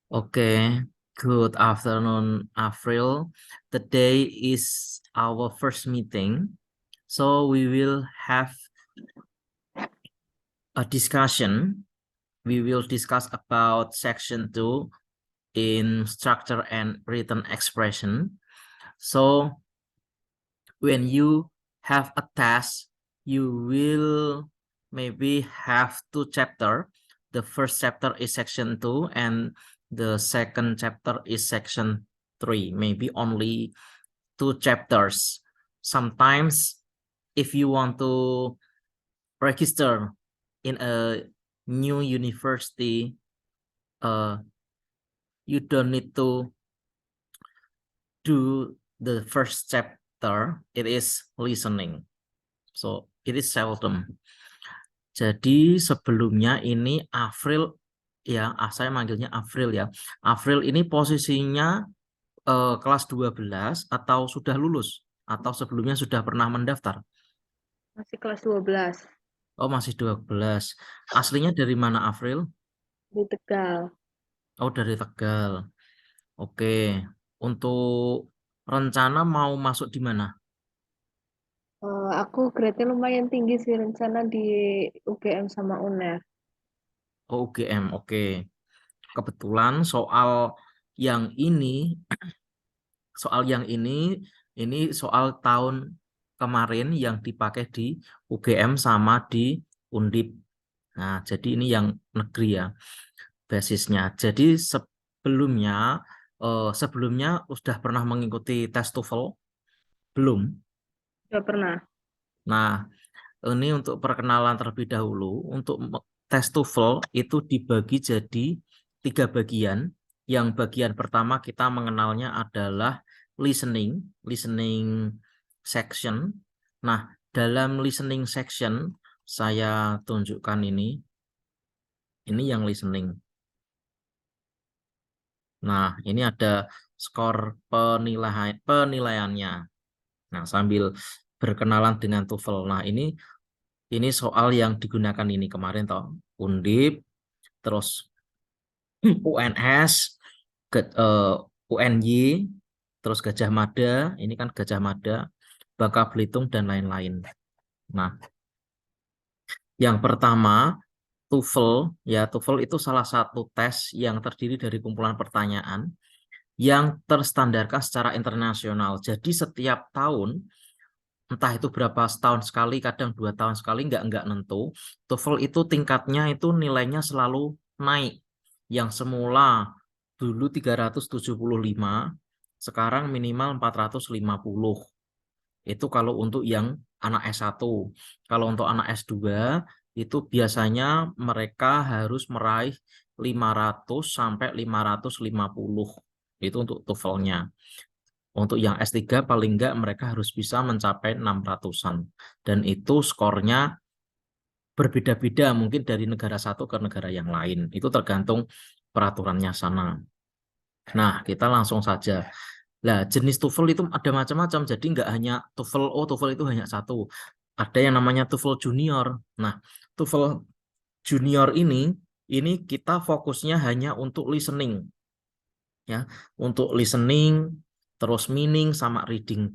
Okay, good afternoon, April. Today is our first meeting, so we will have a discussion. We will discuss about section 2 in structure and written expression. So when you have a task, you will maybe have two chapters. The first chapter is section 2 and the second chapter is section 3, maybe only 2 chapters. Sometimes if you want to register in a new university, you don't need to do the first chapter. It is listening, so it is seldom. Jadi sebelumnya ini April ya, saya manggilnya April ya. April ini posisinya kelas 12 atau sudah lulus atau sebelumnya sudah pernah mendaftar? Masih kelas 12. Oh, masih 12. Aslinya dari mana, April? Di Tegal. Oh, dari Tegal. Oke. Untuk rencana mau masuk di mana? Aku grade-nya lumayan tinggi sih, rencana di UGM sama UNER. Oh, UGM. Oke. Kebetulan yang ini soal yang ini soal tahun kemarin yang dipakai di UGM sama di Undip. Nah, jadi ini yang negeri ya basisnya. Jadi sebelumnya sudah pernah mengikuti tes TOEFL? Belum. Udah pernah. Nah, ini untuk perkenalan terlebih dahulu. Untuk tes TOEFL itu dibagi jadi 3 bagian. Yang bagian pertama kita mengenalnya adalah listening section. Nah, dalam listening section saya tunjukkan ini yang listening. Nah, ini ada skor penilaiannya. Nah, sambil berkenalan dengan TOEFL. Nah, ini soal yang digunakan ini kemarin toh. Undip, terus UNS, UNY, terus Gajah Mada, ini kan Gajah Mada, Bangka Belitung dan lain-lain. Nah, yang pertama TOEFL, ya TOEFL itu salah satu tes yang terdiri dari kumpulan pertanyaan yang terstandarkan secara internasional. Jadi setiap tahun, entah itu berapa setahun sekali, kadang 2 tahun sekali, nggak nentu. TOEFL itu tingkatnya itu nilainya selalu naik. Yang semula dulu 375, sekarang minimal 450. Itu kalau untuk yang anak S1. Kalau untuk anak S2, itu biasanya mereka harus meraih 500 sampai 550. Itu untuk TOEFL-nya. Untuk yang S3 paling enggak mereka harus bisa mencapai 600-an. Dan itu skornya berbeda-beda mungkin dari negara satu ke negara yang lain. Itu tergantung peraturannya sana. Nah, kita langsung saja. Nah, jenis TOEFL itu ada macam-macam. Jadi enggak hanya TOEFL itu hanya satu. Ada yang namanya TOEFL Junior. Nah, TOEFL Junior ini kita fokusnya hanya untuk listening. Ya, untuk listening, terus meaning sama reading.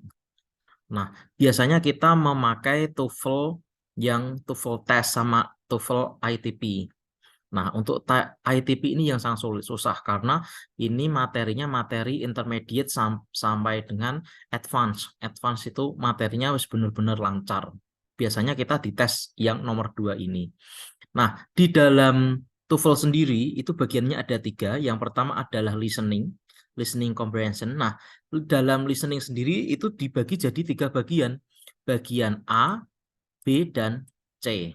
Nah, biasanya kita memakai TOEFL yang TOEFL test sama TOEFL ITP. Nah, untuk ITP ini yang sangat susah karena ini materinya materi intermediate sampai dengan advance. Advance itu materinya harus benar-benar lancar. Biasanya kita dites yang nomor 2 ini. Nah, di dalam TOEFL sendiri itu bagiannya ada 3. Yang pertama adalah listening comprehension. Nah, dalam listening sendiri itu dibagi jadi 3 bagian. Bagian A, B, dan C.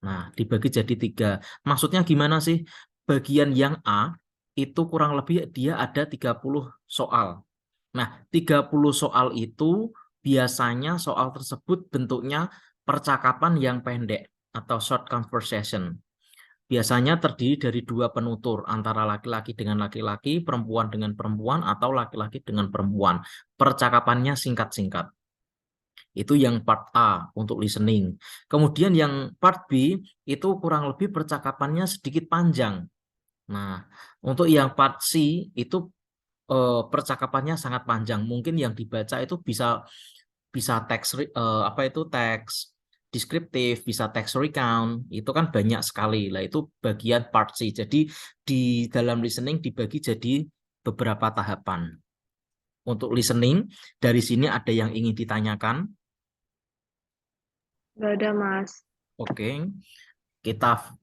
Nah, dibagi jadi 3. Maksudnya gimana sih? Bagian yang A itu kurang lebih dia ada 30 soal. Nah, 30 soal itu biasanya soal tersebut bentuknya percakapan yang pendek atau short conversation. Biasanya terdiri dari 2 penutur antara laki-laki dengan laki-laki, perempuan dengan perempuan, atau laki-laki dengan perempuan. Percakapannya singkat-singkat. Itu yang part A untuk listening. Kemudian yang part B itu kurang lebih percakapannya sedikit panjang. Nah, untuk yang part C itu percakapannya sangat panjang. Mungkin yang dibaca itu bisa bisa teks apa itu teks deskriptif, bisa teks recount, itu kan banyak sekali. Lah itu bagian part C. Jadi di dalam listening dibagi jadi beberapa tahapan. Untuk listening, dari sini ada yang ingin ditanyakan. Nggak ada, Mas. Oke, kita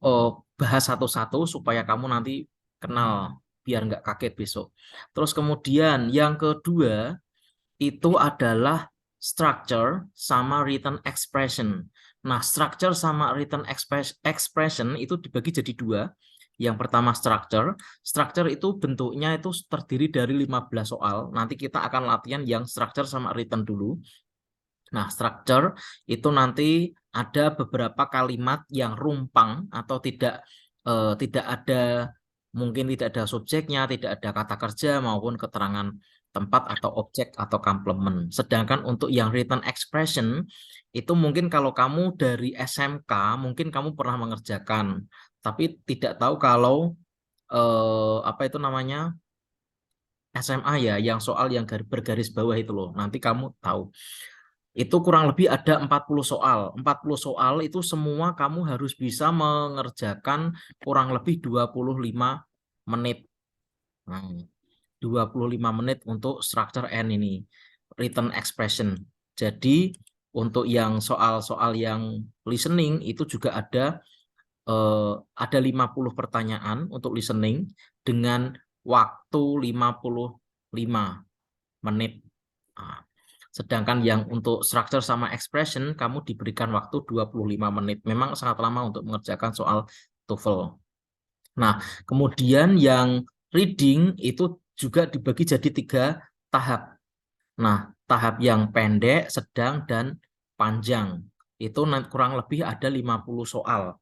bahas satu-satu supaya kamu nanti kenal, biar nggak kaget besok. Terus kemudian yang kedua itu adalah structure sama written expression. Nah, structure sama written expression itu dibagi jadi dua. Yang pertama structure. Structure itu bentuknya itu terdiri dari 15 soal. Nanti kita akan latihan yang structure sama written dulu. Nah, structure itu nanti ada beberapa kalimat yang rumpang atau tidak ada, mungkin tidak ada subjeknya, tidak ada kata kerja maupun keterangan tempat atau objek atau komplement. Sedangkan untuk yang written expression itu mungkin kalau kamu dari SMK mungkin kamu pernah mengerjakan, tapi tidak tahu kalau apa itu namanya SMA ya, yang soal yang bergaris bawah itu loh. Nanti kamu tahu. Itu kurang lebih ada 40 soal. 40 soal itu semua kamu harus bisa mengerjakan kurang lebih 25 menit. Nah, 25 menit untuk structure N ini, written expression. Jadi untuk yang soal-soal yang listening itu juga ada 50 pertanyaan untuk listening dengan waktu 55 menit. Nah, sedangkan yang untuk structure sama expression kamu diberikan waktu 25 menit. Memang sangat lama untuk mengerjakan soal TOEFL. Nah, kemudian yang reading itu juga dibagi jadi 3 tahap. Nah, tahap yang pendek, sedang, dan panjang. Itu kurang lebih ada 50 soal.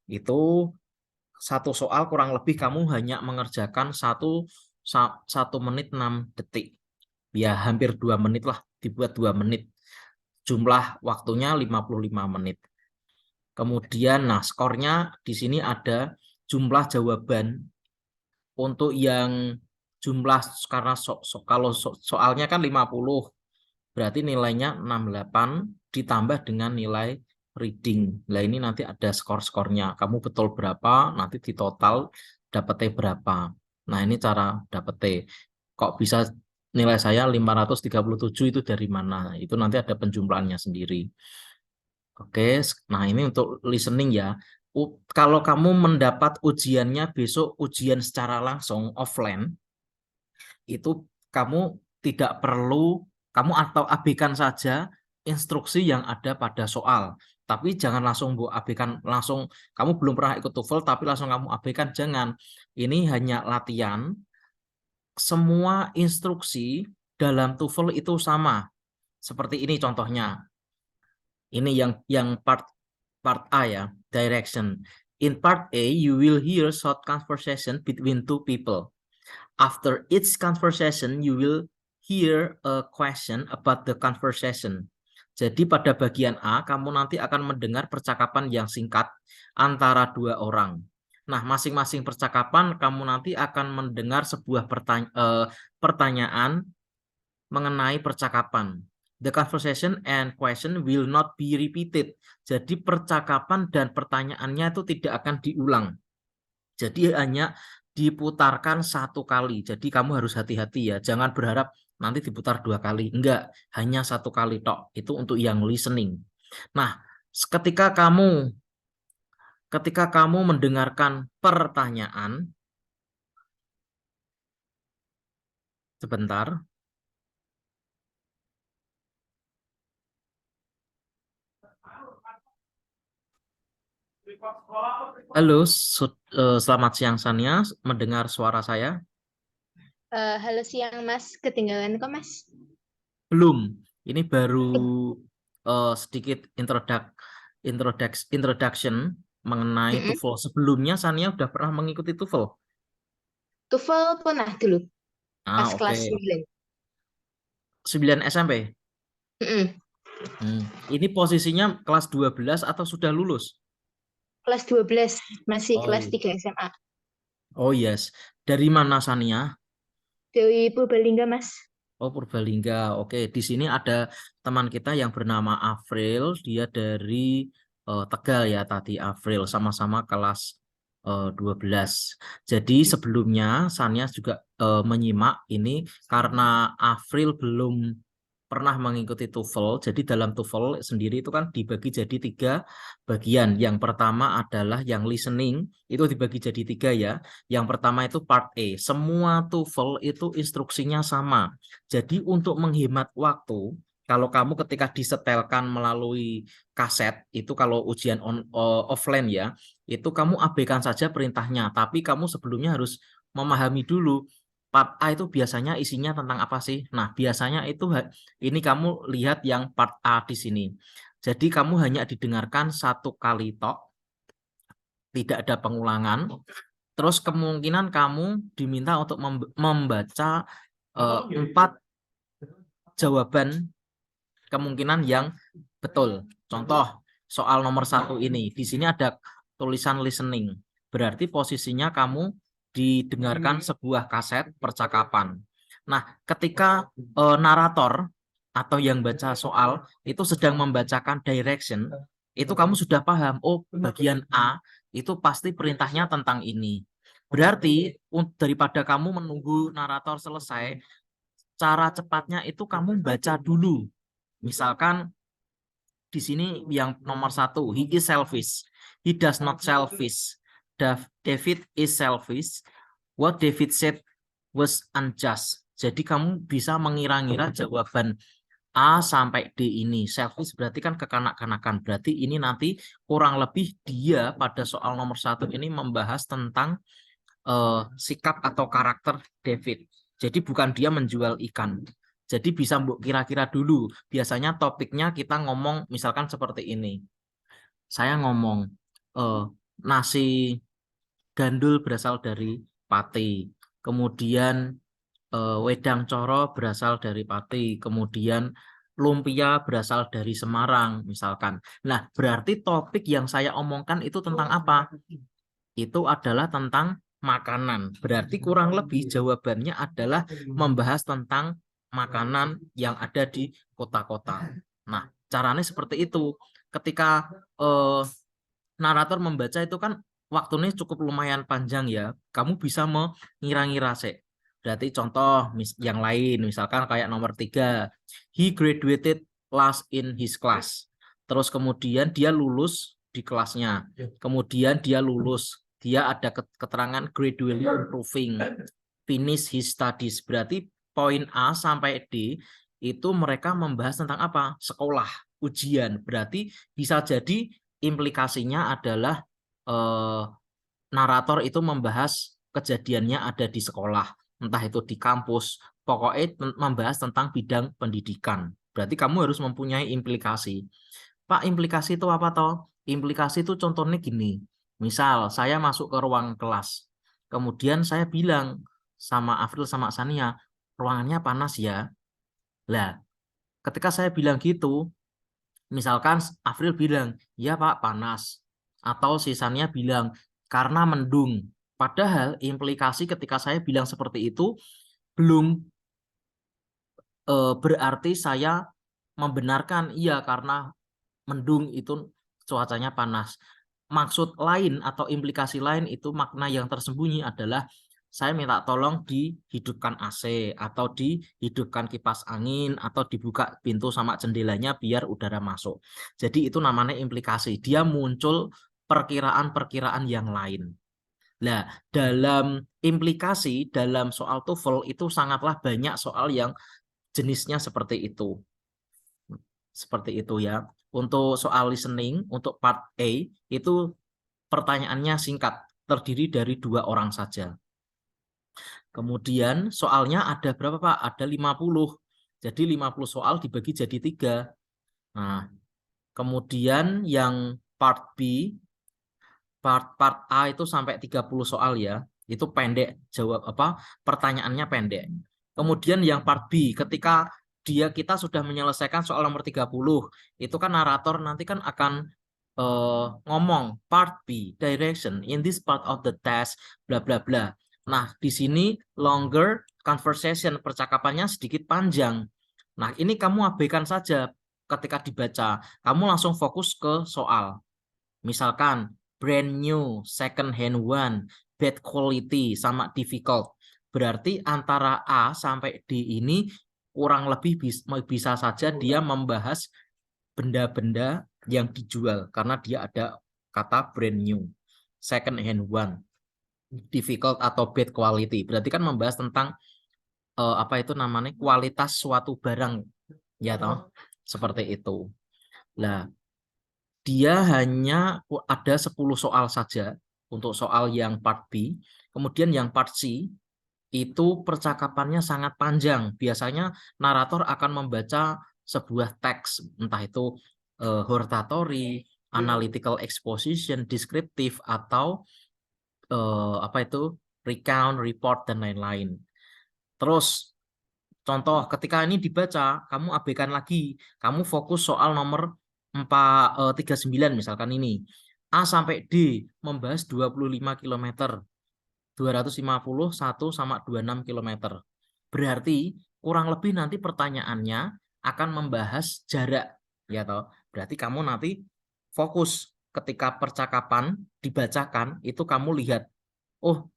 Itu satu soal kurang lebih kamu hanya mengerjakan 1 menit 6 detik. Ya, hampir 2 menit lah, dibuat 2 menit. Jumlah waktunya 55 menit. Kemudian, nah skornya di sini ada jumlah jawaban. Untuk yang jumlah, karena kalau soalnya kan 50, berarti nilainya 68 ditambah dengan nilai reading. Nah ini nanti ada skor-skornya. Kamu betul berapa, nanti di total dapetnya berapa. Nah ini cara dapetnya. Kok bisa nilai saya 537 itu dari mana? Itu nanti ada penjumlahannya sendiri. Oke, nah ini untuk listening ya. Kalau kamu mendapat ujiannya besok, ujian secara langsung offline, itu kamu tidak perlu, kamu atau abaikan saja instruksi yang ada pada soal. Tapi jangan langsung bu abaikan, langsung kamu belum pernah ikut TOEFL tapi langsung kamu abaikan, jangan. Ini hanya latihan. Semua instruksi dalam TOEFL itu sama. Seperti ini contohnya. Ini yang part A ya, direction. In part A, you will hear short conversation between two people. After each conversation, you will hear a question about the conversation. Jadi pada bagian A, kamu nanti akan mendengar percakapan yang singkat antara 2 orang. Nah, masing-masing percakapan kamu nanti akan mendengar sebuah pertanyaan mengenai percakapan. The conversation and question will not be repeated. Jadi percakapan dan pertanyaannya itu tidak akan diulang. Jadi hanya diputarkan 1 kali. Jadi kamu harus hati-hati ya. Jangan berharap nanti diputar 2 kali. Enggak, hanya 1 kali tok. Itu untuk yang listening. Nah, ketika kamu mendengarkan pertanyaan, sebentar. Halo, selamat siang Sania, mendengar suara saya? Halo siang Mas, ketinggalan kok Mas? Belum, ini baru sedikit introduction mengenai TOEFL. Sebelumnya Sania udah pernah mengikuti TOEFL? TOEFL pernah dulu, pas Ah, kelas oke. 9. 9 SMP? Ini posisinya kelas 12 atau sudah lulus? Kelas 12, masih Oh, kelas iya. 3 SMA. Oh yes. Dari mana Sania? Dari Purbalingga, Mas. Oh, Purbalingga. Oke, di sini ada teman kita yang bernama Afril. Dia dari Tegal ya tadi Afril. Sama-sama kelas 12. Jadi sebelumnya Sania juga menyimak ini karena Afril belum pernah mengikuti TOEFL. Jadi dalam TOEFL sendiri itu kan dibagi jadi 3 bagian. Yang pertama adalah yang listening, itu dibagi jadi 3 ya. Yang pertama itu part A. Semua TOEFL itu instruksinya sama. Jadi untuk menghemat waktu, kalau kamu ketika disetelkan melalui kaset, itu kalau ujian offline ya, itu kamu abaikan saja perintahnya. Tapi kamu sebelumnya harus memahami dulu part A itu biasanya isinya tentang apa sih? Nah, biasanya itu ini kamu lihat yang part A di sini. Jadi kamu hanya didengarkan 1 kali tok, tidak ada pengulangan. Terus kemungkinan kamu diminta untuk membaca 4 jawaban kemungkinan yang betul. Contoh soal nomor 1 ini. Di sini ada tulisan listening. Berarti posisinya kamu didengarkan sebuah kaset percakapan. Nah, ketika narator atau yang baca soal itu sedang membacakan direction, itu kamu sudah paham, oh bagian A itu pasti perintahnya tentang ini. Berarti daripada kamu menunggu narator selesai, cara cepatnya itu kamu baca dulu. Misalkan di sini yang nomor 1, he is selfish, he does not selfish, David is selfish, what David said was unjust. Jadi kamu bisa mengira-ngira jawaban A sampai D ini. Selfish berarti kan kekanak-kanakan. Berarti ini nanti kurang lebih dia pada soal nomor 1 ini membahas tentang sikap atau karakter David. Jadi bukan dia menjual ikan. Jadi bisa kira-kira dulu. Biasanya topiknya kita ngomong misalkan seperti ini. Saya ngomong nasi gandul berasal dari Pati. Kemudian wedang coro berasal dari Pati. Kemudian lumpia berasal dari Semarang misalkan. Nah, berarti topik yang saya omongkan itu tentang apa? Itu adalah tentang makanan. Berarti kurang lebih jawabannya adalah membahas tentang makanan yang ada di kota-kota. Nah, caranya seperti itu. Ketika narator membaca itu kan waktunya cukup lumayan panjang ya. Kamu bisa mengira-ngira sih. Berarti contoh yang lain, misalkan kayak nomor 3, he graduated last in his class. Terus kemudian dia lulus di kelasnya. Kemudian dia lulus. Dia ada keterangan gradually improving, finish his studies. Berarti poin A sampai D itu mereka membahas tentang apa? Sekolah, ujian. Berarti bisa jadi implikasinya adalah narator itu membahas kejadiannya ada di sekolah, entah itu di kampus, pokoknya membahas tentang bidang pendidikan. Berarti kamu harus mempunyai implikasi. Pak, implikasi itu apa toh? Implikasi itu contohnya gini. Misal saya masuk ke ruang kelas. Kemudian saya bilang sama Afril sama Sania, ruangannya panas ya. Lah, ketika saya bilang gitu, misalkan Afril bilang, "Ya, Pak, panas." Atau si Sania bilang, "Karena mendung." Padahal implikasi ketika saya bilang seperti itu belum berarti saya membenarkan iya karena mendung itu cuacanya panas. Maksud lain atau implikasi lain itu makna yang tersembunyi adalah saya minta tolong dihidupkan AC atau dihidupkan kipas angin atau dibuka pintu sama jendelanya biar udara masuk. Jadi itu namanya implikasi. Dia muncul perkiraan-perkiraan yang lain. Nah, dalam implikasi dalam soal TOEFL itu sangatlah banyak soal yang jenisnya seperti itu. Seperti itu ya. Untuk soal listening, untuk part A, itu pertanyaannya singkat, terdiri dari 2 orang saja. Kemudian soalnya ada berapa Pak? Ada 50. Jadi 50 soal dibagi jadi 3. Nah, kemudian yang part B, part A itu sampai 30 soal ya. Itu pendek, jawab apa? Pertanyaannya pendek. Kemudian yang part B, ketika kita sudah menyelesaikan soal nomor 30, itu kan narator nanti kan akan ngomong part B, direction in this part of the test, bla bla bla. Nah, di sini longer conversation, percakapannya sedikit panjang. Nah, ini kamu abaikan saja ketika dibaca. Kamu langsung fokus ke soal. Misalkan brand new, second hand one, bad quality, sama difficult. Berarti antara A sampai D ini kurang lebih bisa saja dia membahas benda-benda yang dijual karena dia ada kata brand new, second hand one, difficult atau bad quality. Berarti kan membahas tentang apa itu namanya kualitas suatu barang, ya toh, seperti itu. Nah, dia hanya ada 10 soal saja untuk soal yang part B. Kemudian yang part C itu percakapannya sangat panjang. Biasanya narator akan membaca sebuah teks, entah itu hortatory, analytical exposition, deskriptif, atau apa itu recount, report, dan lain-lain. Terus contoh ketika ini dibaca, kamu abaikan lagi, kamu fokus soal nomor 39 misalkan ini. A sampai D membahas 25 km. 251 sama 26 km. Berarti kurang lebih nanti pertanyaannya akan membahas jarak, ya toh. Berarti kamu nanti fokus ketika percakapan dibacakan itu kamu lihat, oh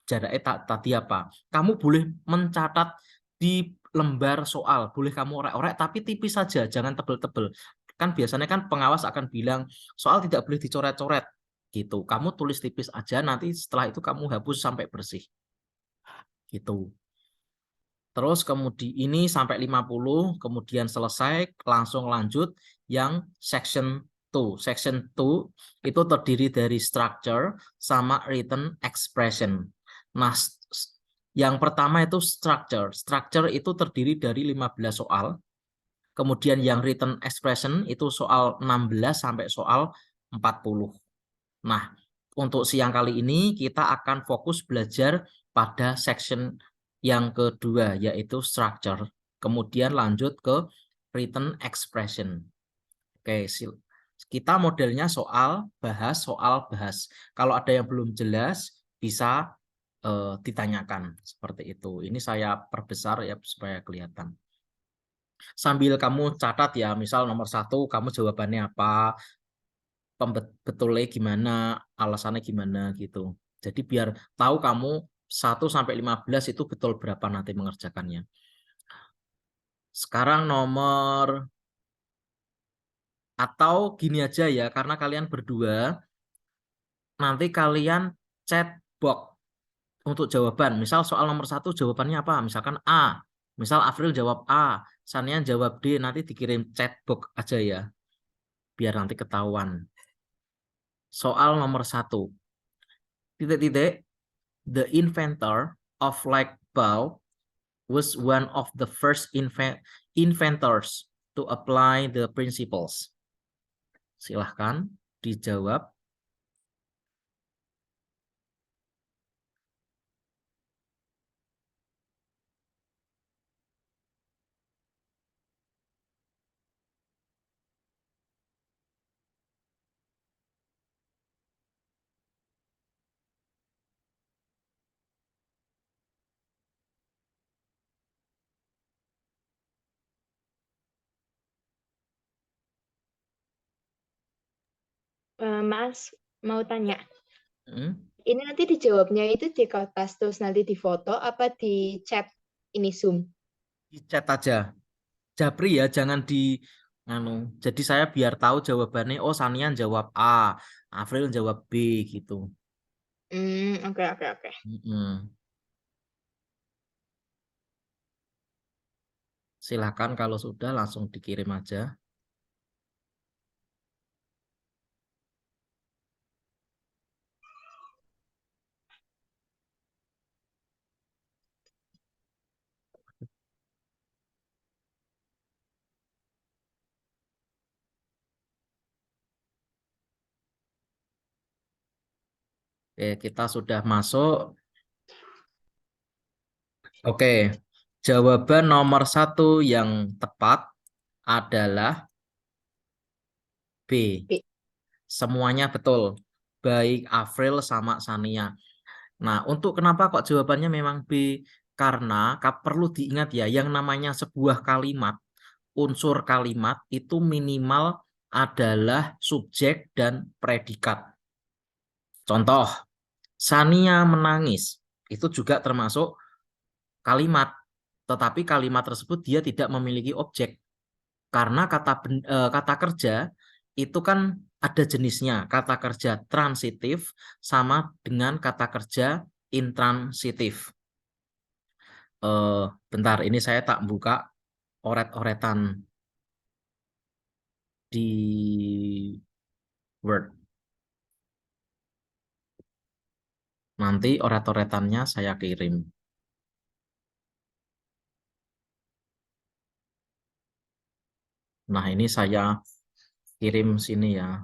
jaraknya tadi apa. Kamu boleh mencatat di lembar soal, boleh kamu orek-orek tapi tipis saja, jangan tebel-tebel. Kan biasanya kan pengawas akan bilang soal tidak boleh dicoret-coret gitu. Kamu tulis tipis aja, nanti setelah itu kamu hapus sampai bersih gitu. Terus kemudian ini sampai 50, kemudian selesai, langsung lanjut yang section 2. Section 2 itu terdiri dari structure sama written expression. Nah, yang pertama itu structure. Structure itu terdiri dari 15 soal. Kemudian yang written expression itu soal 16 sampai soal 40. Nah, untuk siang kali ini kita akan fokus belajar pada section yang kedua, yaitu structure. Kemudian lanjut ke written expression. Oke, kita modelnya soal bahas. Kalau ada yang belum jelas, bisa ditanyakan seperti itu. Ini saya perbesar ya supaya kelihatan. Sambil kamu catat ya, misal nomor 1 kamu jawabannya apa, betulnya gimana, alasannya gimana gitu. Jadi biar tahu kamu 1 sampai 15 itu betul berapa nanti mengerjakannya. Sekarang nomor, atau gini aja ya, karena kalian berdua nanti kalian chat box untuk jawaban. Misal soal nomor 1 jawabannya apa? Misalkan A. Misal Afril jawab A, Sanian jawab D, nanti dikirim chat box aja ya. Biar nanti ketahuan. Soal nomor 1. Titik-titik. The inventor of light bulb was one of the first inventors to apply the principles. Silahkan dijawab. Mas, mau tanya. Hmm? Ini nanti dijawabnya itu di kertas terus nanti di foto apa di chat ini Zoom? Di chat aja. Japri ya, jangan di anu. Jadi saya biar tahu jawabannya. Oh, Sanian jawab A, Afril jawab B gitu. Oke, oke, oke. Silakan kalau sudah langsung dikirim aja. Oke, kita sudah masuk. Oke, Jawaban nomor 1 yang tepat adalah B. B. Semuanya betul. Baik Afril sama Sania. Nah, untuk kenapa kok jawabannya memang B? Karena perlu diingat ya, yang namanya sebuah kalimat, unsur kalimat itu minimal adalah subjek dan predikat. Contoh, Sania menangis. Itu juga termasuk kalimat. Tetapi kalimat tersebut dia tidak memiliki objek. Karena kata kerja itu kan ada jenisnya. Kata kerja transitif sama dengan kata kerja intransitif. Bentar, ini saya tak buka oret-oretan di Word. Nanti oret-oretannya saya kirim. Nah, ini saya kirim sini ya.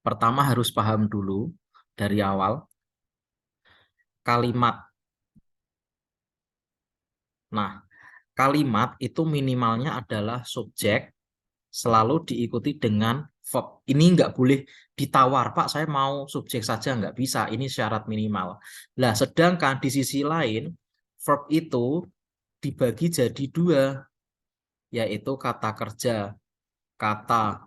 Pertama harus paham dulu dari awal kalimat. Nah, kalimat itu minimalnya adalah subjek selalu diikuti dengan verb. Ini nggak boleh ditawar, Pak, saya mau subjek saja, nggak bisa. Ini syarat minimal. Nah, sedangkan di sisi lain, verb itu dibagi jadi 2, yaitu kata kerja, kata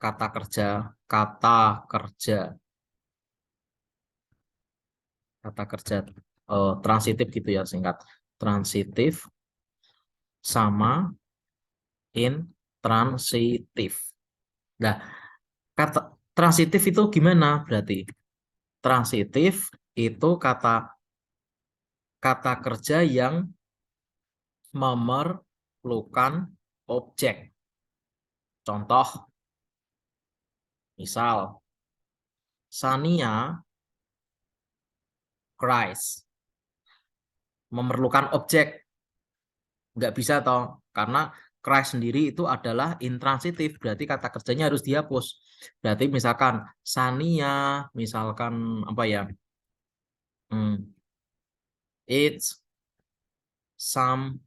kerja, kata kerja transitif gitu ya, singkat. Transitif sama intransitif. Nah, kata transitif itu gimana berarti? Transitif itu kata kerja yang memerlukan objek. Contoh, misal Sania cries. Memerlukan objek. Nggak bisa toh, karena cries sendiri itu adalah intransitif, berarti kata kerjanya harus dihapus. Berarti misalkan Sania, misalkan apa ya? It's some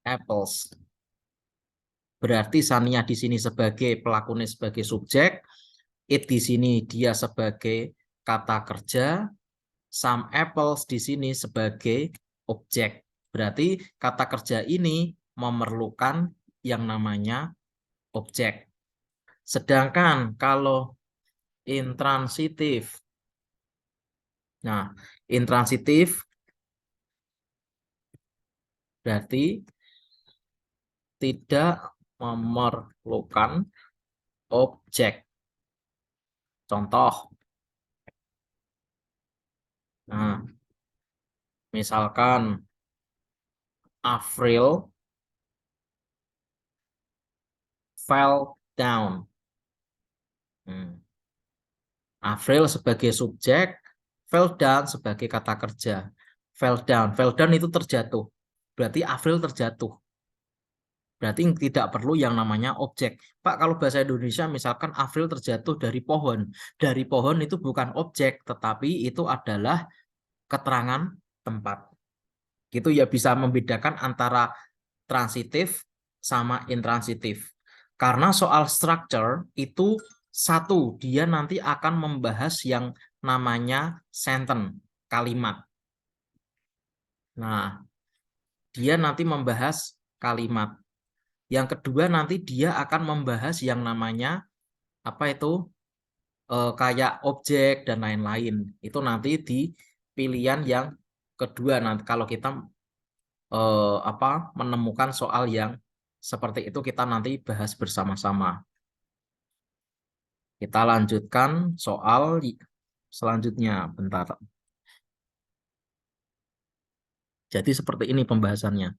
apples. Berarti Sania di sini sebagai pelakunya sebagai subjek, it di sini dia sebagai kata kerja, some apples di sini sebagai objek. Berarti kata kerja ini memerlukan yang namanya objek. Sedangkan kalau intransitif, nah intransitif berarti tidak memerlukan objek. Contoh, nah misalkan Afril fell down. Afril sebagai subjek, fell down sebagai kata kerja. Fell down itu terjatuh. Berarti Afril terjatuh. Berarti tidak perlu yang namanya objek. Pak, kalau bahasa Indonesia misalkan Afril terjatuh dari pohon. Dari pohon itu bukan objek, tetapi itu adalah keterangan tempat. Gitu ya, bisa membedakan antara transitif sama intransitif. Karena soal structure itu satu, dia nanti akan membahas yang namanya sentence, kalimat. Nah, dia nanti membahas kalimat. Yang kedua nanti dia akan membahas yang namanya apa itu kayak objek dan lain-lain. Itu nanti di pilihan yang kedua nanti kalau kita menemukan soal yang seperti itu kita nanti bahas bersama-sama. Kita lanjutkan soal selanjutnya, bentar. Jadi seperti ini pembahasannya.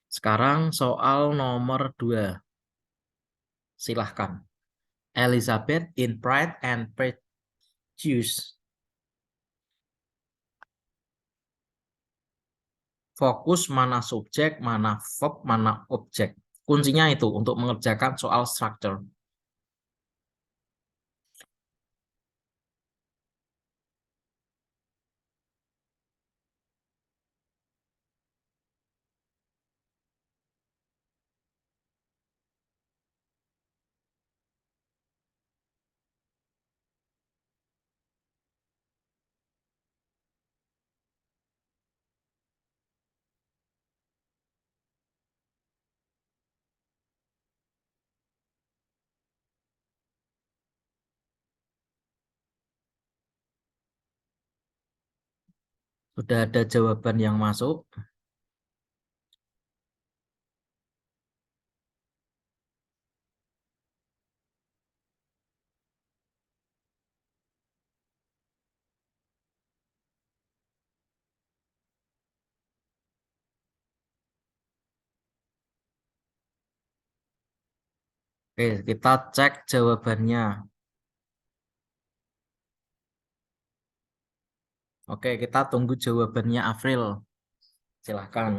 Sekarang soal nomor 2. Silahkan. Elizabeth in Pride and Prejudice. Fokus mana subjek, mana verb, mana objek. Kuncinya itu untuk mengerjakan soal structure. Sudah ada jawaban yang masuk? Oke, kita cek jawabannya. Oke, kita tunggu jawabannya April. Silahkan.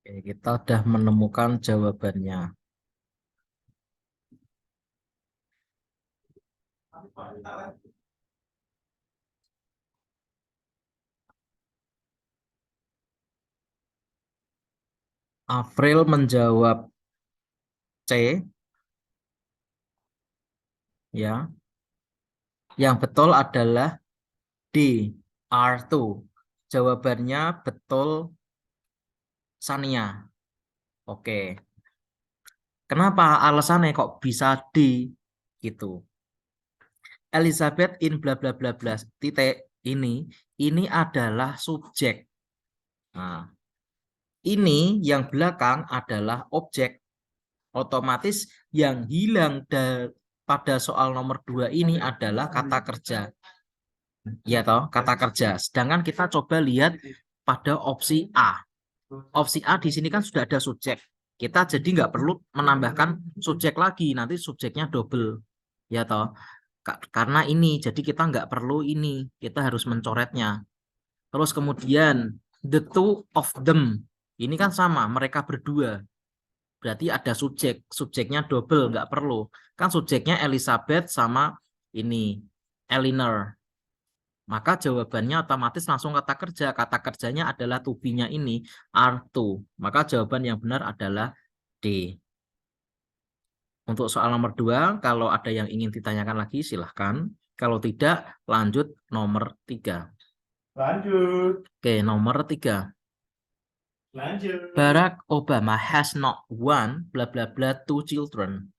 Oke, kita sudah menemukan jawabannya. April menjawab C, ya. Yang betul adalah D, R2. Jawabannya betul, Sania. Oke. Kenapa alasannya kok bisa D gitu? Elizabeth in bla bla bla bla titik ini adalah subjek. Nah, ini yang belakang adalah objek. Otomatis yang hilang pada soal nomor 2 ini adalah kata kerja. Ya toh, kata kerja. Sedangkan kita coba lihat pada opsi A. Opsi A di sini kan sudah ada subjek. Kita jadi nggak perlu menambahkan subjek lagi. Nanti subjeknya double. Ya toh. Karena ini, jadi kita nggak perlu ini. Kita harus mencoretnya. Terus kemudian, the two of them. Ini kan sama, mereka berdua. Berarti ada subjek. Subjeknya double, nggak perlu. Kan subjeknya Elizabeth sama ini, Eleanor. Maka jawabannya otomatis langsung kata kerja. Kata kerjanya adalah to be-nya ini are to. Maka jawaban yang benar adalah D. Untuk soal nomor 2, kalau ada yang ingin ditanyakan lagi silahkan. Kalau tidak, lanjut nomor 3. Lanjut. Oke, nomor 3. Lanjut. Barack Obama has not one bla bla bla two children.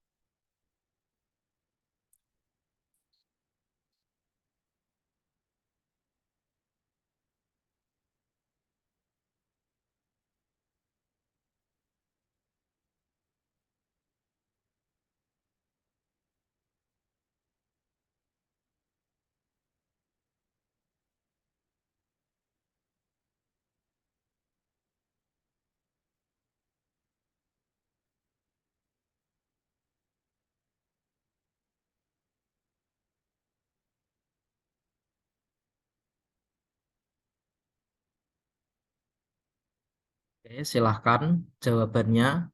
Oke, silahkan jawabannya.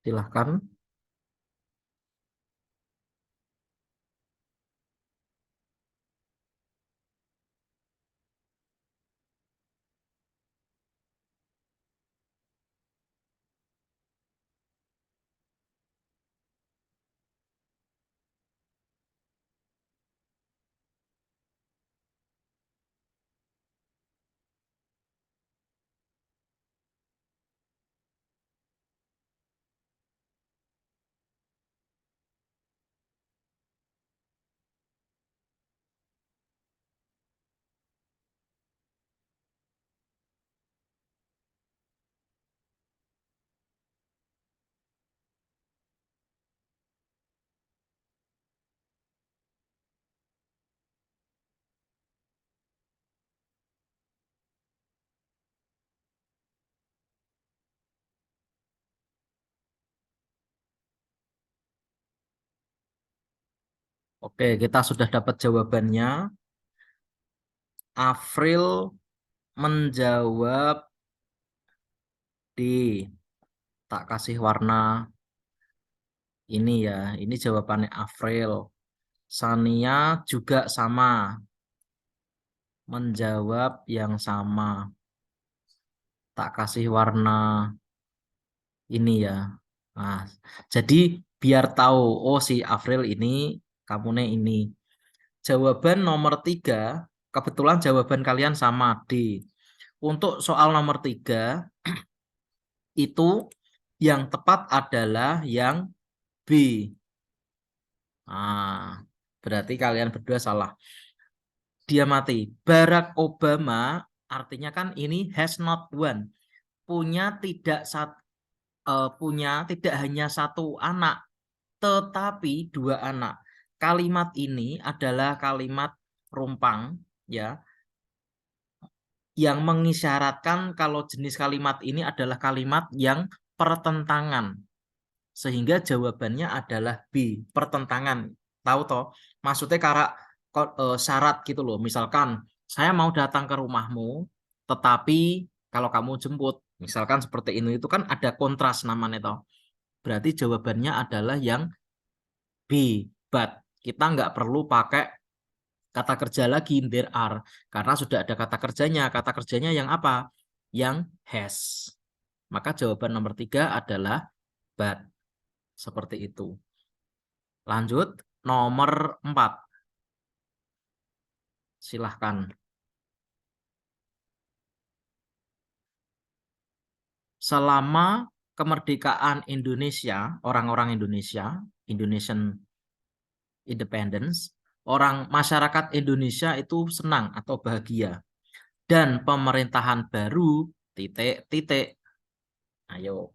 Silahkan. Oke, kita sudah dapat jawabannya. Afril menjawab D. Tak kasih warna ini ya. Ini jawabannya Afril. Sania juga sama. Menjawab yang sama. Tak kasih warna ini ya. Nah, jadi biar tahu, oh si Afril ini, kamunya ini. Jawaban nomor 3, kebetulan jawaban kalian sama D. Untuk soal nomor 3, itu yang tepat adalah yang B. Ah, berarti kalian berdua salah. Dia mati. Barack Obama artinya kan ini has not one. Punya tidak hanya satu anak, tetapi 2 anak. Kalimat ini adalah kalimat rumpang ya, yang mengisyaratkan kalau jenis kalimat ini adalah kalimat yang pertentangan. Sehingga jawabannya adalah B, pertentangan. Tahu toh? Maksudnya syarat gitu loh. Misalkan saya mau datang ke rumahmu, tetapi kalau kamu jemput, misalkan seperti ini, itu kan ada kontras namanya toh. Berarti jawabannya adalah yang B, but. Kita nggak perlu pakai kata kerja lagi, there are. Karena sudah ada kata kerjanya. Kata kerjanya yang apa? Yang has. Maka jawaban nomor 3 adalah but. Seperti itu. Lanjut, nomor 4. Silahkan. Selama kemerdekaan Indonesia, orang-orang Indonesia, Indonesian Independence, masyarakat Indonesia itu senang atau bahagia. Dan pemerintahan baru, titik. Ayo.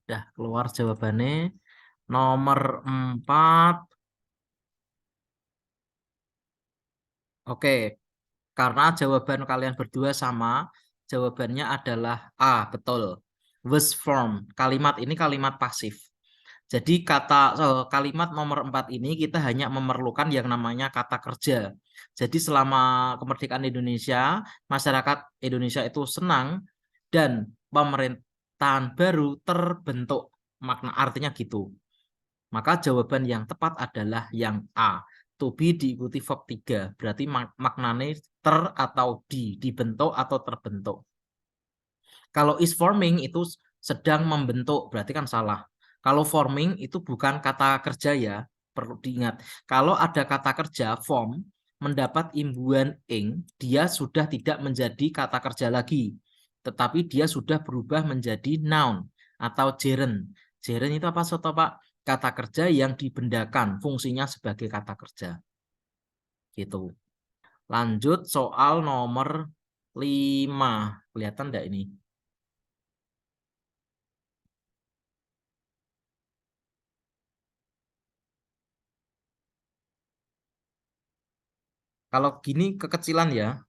Udah keluar jawabannya. Nomor 4. Oke, karena jawaban kalian berdua sama, jawabannya adalah A, betul. Was form. Kalimat ini kalimat pasif. Jadi kalimat nomor 4 ini kita hanya memerlukan yang namanya kata kerja. Jadi selama kemerdekaan Indonesia, masyarakat Indonesia itu senang dan pemerintahan baru terbentuk. Makna artinya gitu. Maka jawaban yang tepat adalah yang A. To be diikuti verb 3. Berarti maknanya ter atau dibentuk atau terbentuk. Kalau is forming itu sedang membentuk, berarti kan salah. Kalau forming itu bukan kata kerja ya, perlu diingat. Kalau ada kata kerja form mendapat imbuhan ing, dia sudah tidak menjadi kata kerja lagi, tetapi dia sudah berubah menjadi noun atau gerund. Gerund itu apa soto Pak? Kata kerja yang dibendakan, fungsinya sebagai kata kerja. Gitu. Lanjut soal nomor 5. Kelihatan enggak ini? Kalau gini kekecilan ya.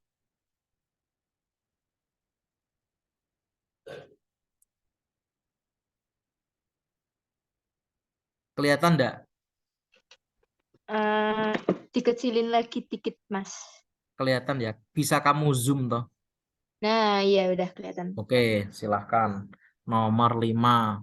Kelihatan enggak? Dikecilin lagi dikit, Mas. Kelihatan ya. Bisa kamu zoom toh. Nah, iya udah kelihatan. Oke, silahkan. Nomor 5.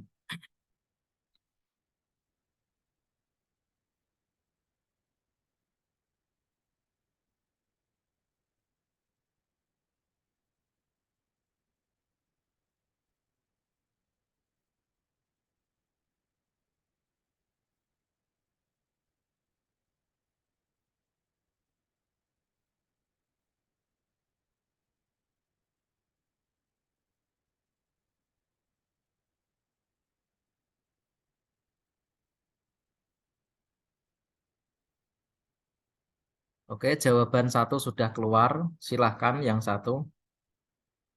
Oke, jawaban satu sudah keluar. Silahkan yang satu.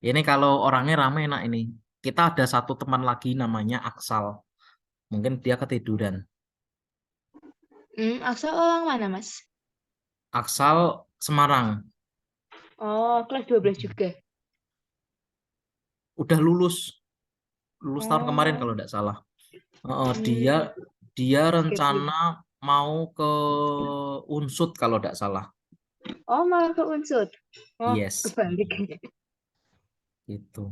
Ini kalau orangnya rame enak ini. Kita ada satu teman lagi namanya Aksal. Mungkin dia ketiduran. Asal orang mana, Mas? Aksal Semarang. Oh, kelas 12 juga. Udah lulus tahun kemarin Oh, kalau tidak salah. Dia hmm, dia Kevin. rencana mau ke Unsud kalau tidak salah. Oh, malah ke Unsud. Oh, Yes, kebalik. itu.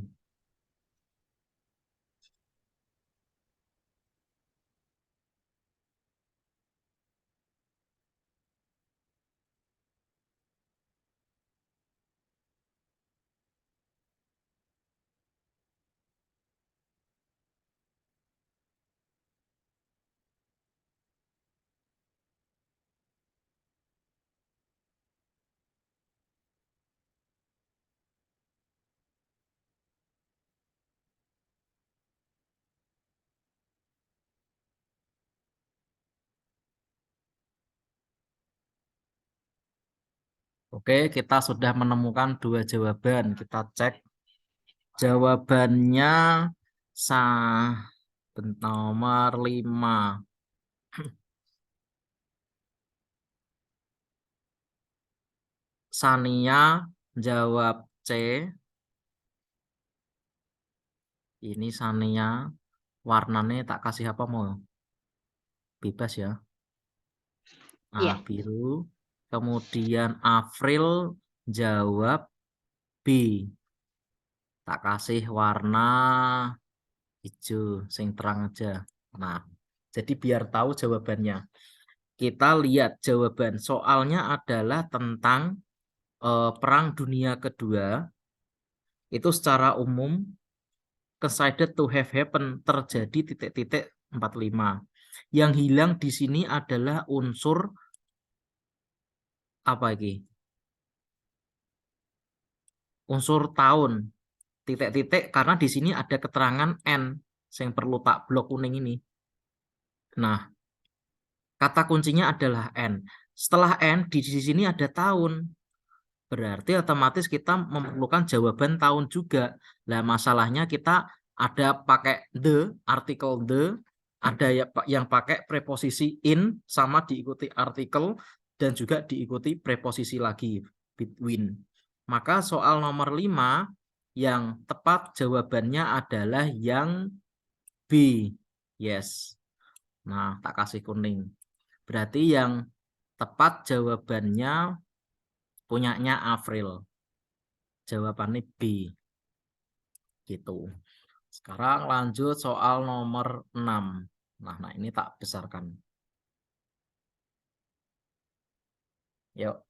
Oke, kita sudah menemukan dua jawaban. Kita cek jawabannya sah nomor 5. Sania jawab C. Ini Sania. Warnanya tak kasih apa mau? Bebas ya. Iya. Biru. Kemudian April jawab B. Tak kasih warna hijau, sing terang aja. Nah, jadi biar tahu jawabannya. Kita lihat jawaban. Soalnya adalah tentang Perang Dunia Kedua. Itu secara umum considered to have happened, terjadi titik-titik 45. Yang hilang di sini adalah unsur apa ini? Unsur tahun titik-titik karena di sini ada keterangan N yang perlu tak blok kuning ini. Nah, kata kuncinya adalah N. Setelah N di sini ada tahun. Berarti otomatis kita memerlukan jawaban tahun juga. Nah, masalahnya kita ada pakai the, artikel the, ada yang pakai preposisi in sama diikuti artikel dan juga diikuti preposisi lagi between. Maka soal nomor 5 yang tepat jawabannya adalah yang B. Yes. Nah, tak kasih kuning. Berarti yang tepat jawabannya punyanya April. Jawabannya B. Gitu. Sekarang lanjut soal nomor 6. Nah, ini tak besarkan. Yuk.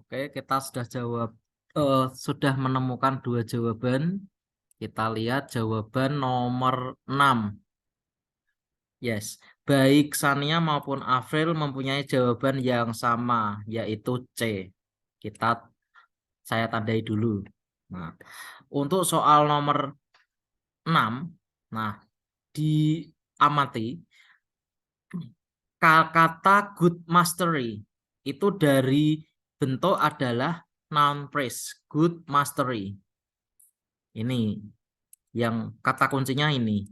Oke, kita sudah sudah menemukan 2 jawaban. Kita lihat jawaban nomor 6. Yes, baik Sania maupun Avril mempunyai jawaban yang sama, yaitu C. Saya tandai dulu. Nah, untuk soal nomor 6, nah, diamati kata good mastery itu dari bentuk adalah noun phrase, good mastery. Ini yang kata kuncinya ini.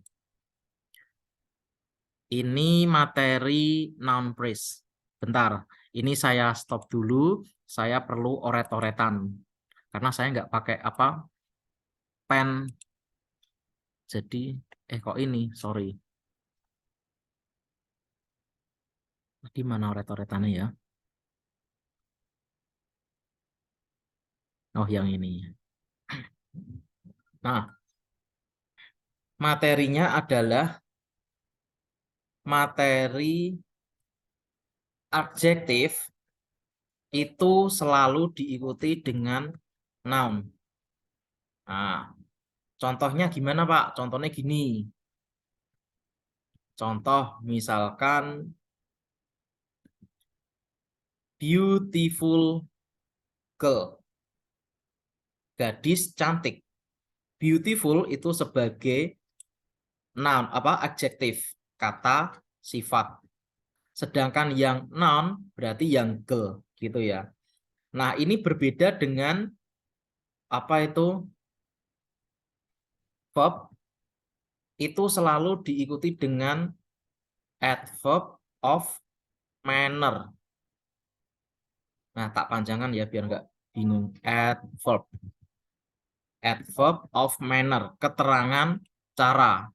Ini materi noun phrase. Bentar, ini saya stop dulu. Saya perlu oret-oretan. Karena saya nggak pakai pen. Jadi, kok ini, sorry. Di mana oret-oretannya ya? Oh, yang ini. Nah, materinya adalah materi adjektif itu selalu diikuti dengan noun. Nah, contohnya gimana, Pak? Contohnya gini. Contoh misalkan beautiful girl. Gadis cantik. Beautiful itu sebagai noun, adjektif, kata, sifat. Sedangkan yang noun berarti yang girl, gitu ya. Nah, ini berbeda dengan verb itu selalu diikuti dengan adverb of manner. Nah, tak panjangan ya biar nggak bingung. Adverb of manner, keterangan cara.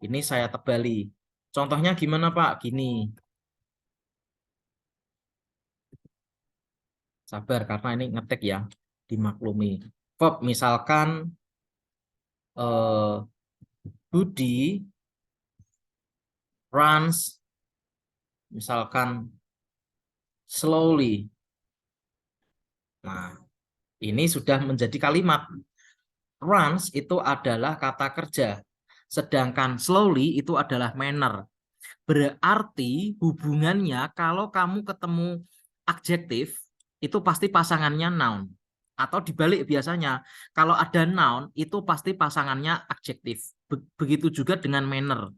Ini saya tebali. Contohnya gimana, Pak? Gini. Sabar, karena ini ngetik ya, dimaklumi. Verb misalkan Budi runs, misalkan slowly. Nah, ini sudah menjadi kalimat. Runs itu adalah kata kerja, sedangkan slowly itu adalah manner. Berarti hubungannya kalau kamu ketemu adjektif, itu pasti pasangannya noun. Atau dibalik biasanya, kalau ada noun, itu pasti pasangannya adjektif. Begitu juga dengan manner.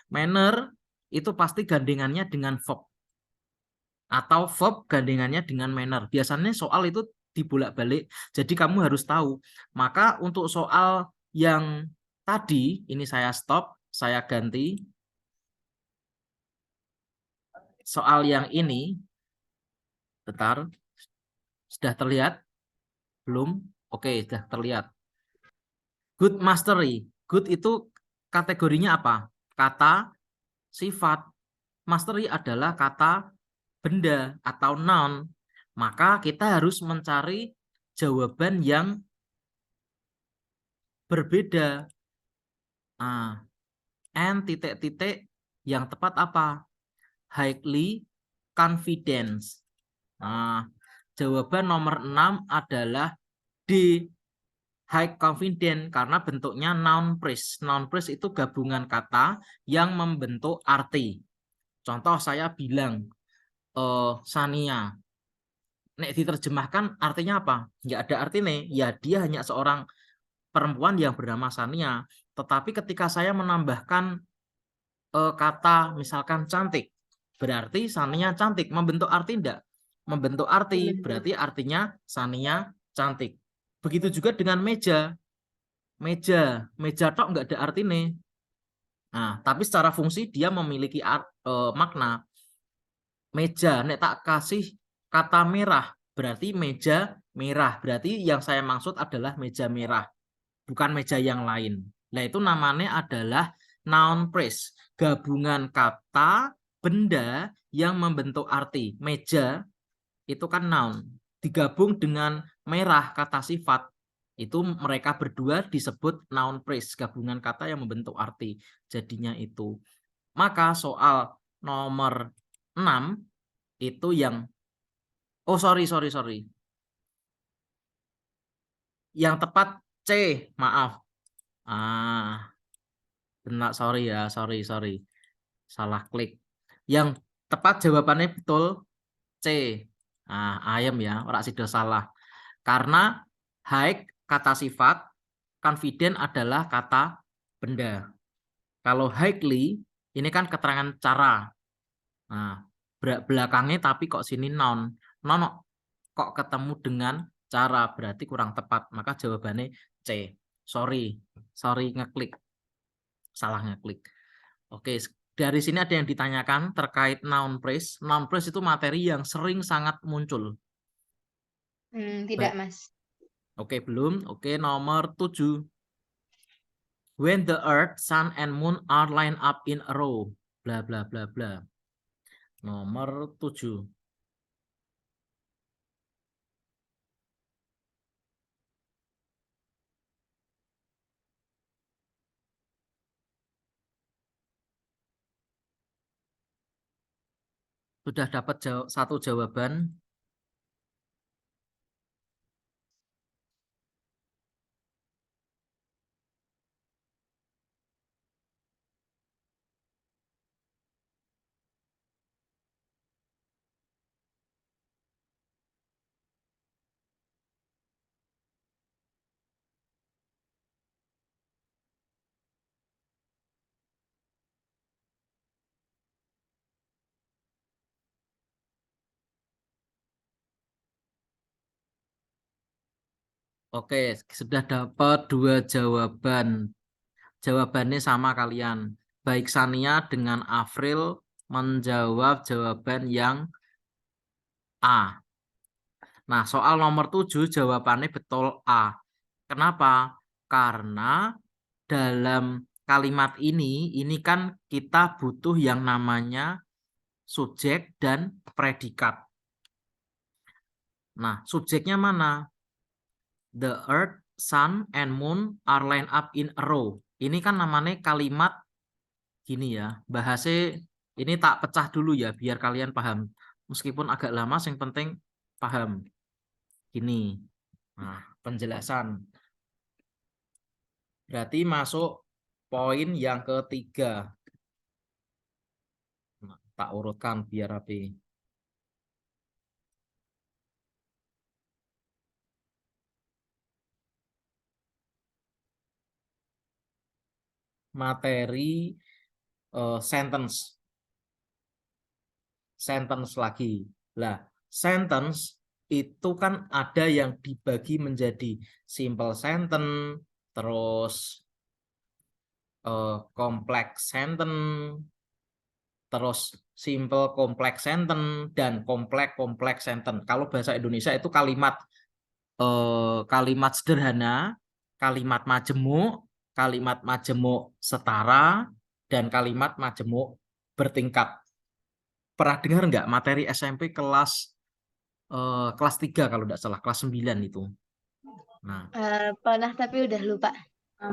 Manner itu pasti gandengannya dengan verb. Atau verb gandengannya dengan manner. Biasanya soal itu dibolak-balik, jadi kamu harus tahu. Maka untuk soal yang tadi, ini saya stop, saya ganti. Soal yang ini, bentar, sudah terlihat? Belum? Oke, sudah terlihat. Good mastery. Good itu kategorinya apa? Kata, sifat. Mastery adalah kata, benda, atau noun. Maka kita harus mencari jawaban yang berbeda. Nah, and titik-titik yang tepat apa? Highly confidence. Nah, jawaban nomor 6 adalah D. High confident karena bentuknya noun phrase. Noun phrase itu gabungan kata yang membentuk arti. Contoh saya bilang Sania. Nek diterjemahkan artinya apa? Nggak ada artinya. Ya dia hanya seorang perempuan yang bernama Sania. Tetapi ketika saya menambahkan kata misalkan cantik, berarti Sania cantik. Membentuk arti enggak? Membentuk arti, berarti artinya Sania cantik. Begitu juga dengan meja. Meja tok enggak ada artinya. Nah, tapi secara fungsi dia memiliki makna. Meja, nek tak kasih kata merah, berarti meja merah. Berarti yang saya maksud adalah meja merah, bukan meja yang lain. Nah, itu namanya adalah noun phrase, gabungan kata, benda yang membentuk arti. Meja itu kan noun, digabung dengan merah, kata sifat. Itu mereka berdua disebut noun phrase, gabungan kata yang membentuk arti. Jadinya itu. Maka soal nomor 6 itu yang Oh, sorry. Yang tepat C, maaf. Benar, sorry ya, sorry. Salah klik. Yang tepat jawabannya betul C. Ayam ya, ora sido salah. Karena high kata sifat, confident adalah kata benda. Kalau highly ini kan keterangan cara. Nah, belakangnya tapi kok sini noun. Noun kok ketemu dengan cara, berarti kurang tepat. Maka jawabannya C. Sorry ngeklik. Salah ngeklik. Oke, dari sini ada yang ditanyakan terkait noun phrase. Noun phrase itu materi yang sering sangat muncul. Tidak, Baik. Mas. Oke, belum. Oke, nomor 7. When the earth, sun, and moon are lined up in a row. Bla bla bla bla. Nomor 7. Sudah dapat satu jawaban. Oke, sudah dapat 2 jawaban. Jawabannya sama kalian. Baik Sania dengan Afril menjawab jawaban yang A. Nah, soal nomor 7 jawabannya betul A. Kenapa? Karena dalam kalimat ini kan kita butuh yang namanya subjek dan predikat. Nah, subjeknya mana? The earth, sun, and moon are lined up in a row. Ini kan namanya kalimat gini ya. Bahasnya ini tak pecah dulu ya biar kalian paham. Meskipun agak lama, yang penting paham. Gini. Nah, penjelasan. Berarti masuk poin yang ketiga. Nah, tak urutkan biar rapi. Materi sentence lagi. Lah, sentence itu kan ada yang dibagi menjadi simple sentence, terus complex sentence, terus simple complex sentence, dan complex sentence. Kalau bahasa Indonesia itu kalimat sederhana, kalimat majemuk setara, dan kalimat majemuk bertingkat. Pernah dengar nggak materi SMP kelas 3 kalau tidak salah, kelas 9 itu? Nah, Pernah tapi udah lupa.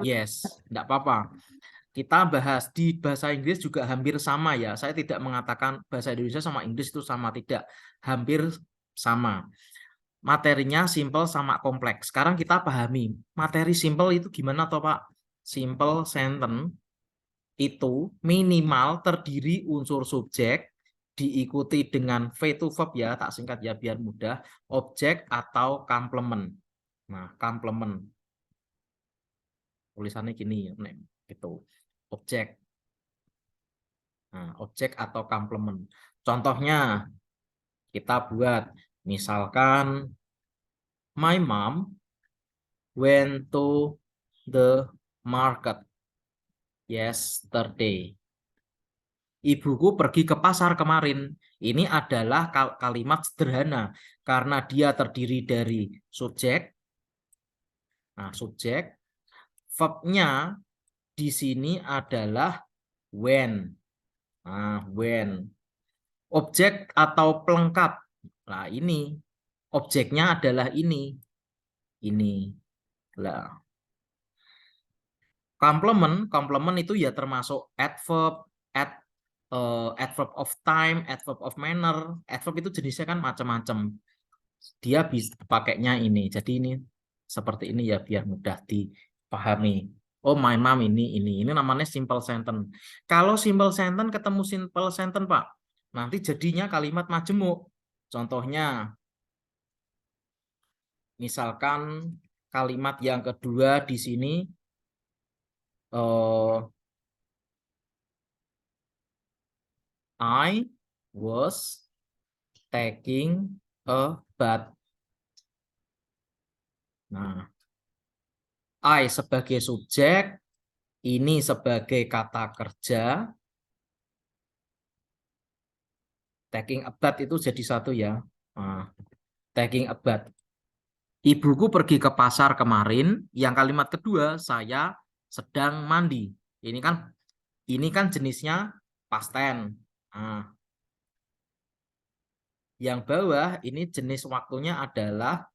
yes, tidak apa-apa. Kita bahas di bahasa Inggris juga hampir sama ya. Saya tidak mengatakan bahasa Indonesia sama Inggris itu sama, tidak. Hampir sama. Materinya simple sama kompleks. Sekarang kita pahami materi simple itu gimana toh Pak? Simple sentence itu minimal terdiri unsur subjek diikuti dengan V to verb ya, tak singkat ya biar mudah, objek atau complement. Nah, complement. Tulisannya gini ya, gitu. Objek. Nah, objek atau complement. Contohnya kita buat misalkan my mom went to the market yesterday. Ibuku pergi ke pasar kemarin. Ini adalah kalimat sederhana karena dia terdiri dari subjek. Nah, subjek. Verb-nya di sini adalah when. Nah, when. Objek atau pelengkap. Nah, ini. Objeknya adalah ini. Ini. Nah. Complement itu ya termasuk adverb, adverb of time, adverb of manner. Adverb itu jenisnya kan macam-macam. dia bisa pakainya ini. Jadi ini seperti ini ya biar mudah dipahami. Oh, my mom ini namanya simple sentence. Kalau simple sentence ketemu simple sentence, Pak, nanti jadinya kalimat majemuk. Contohnya, misalkan kalimat yang kedua di sini I was taking a bath. Nah, I sebagai subjek, ini sebagai kata kerja. Taking a bath itu jadi satu ya. Nah, taking a bath. Ibuku pergi ke pasar kemarin. Yang kalimat kedua, saya sedang mandi. Ini kan jenisnya past tense. Nah, yang bawah ini jenis waktunya adalah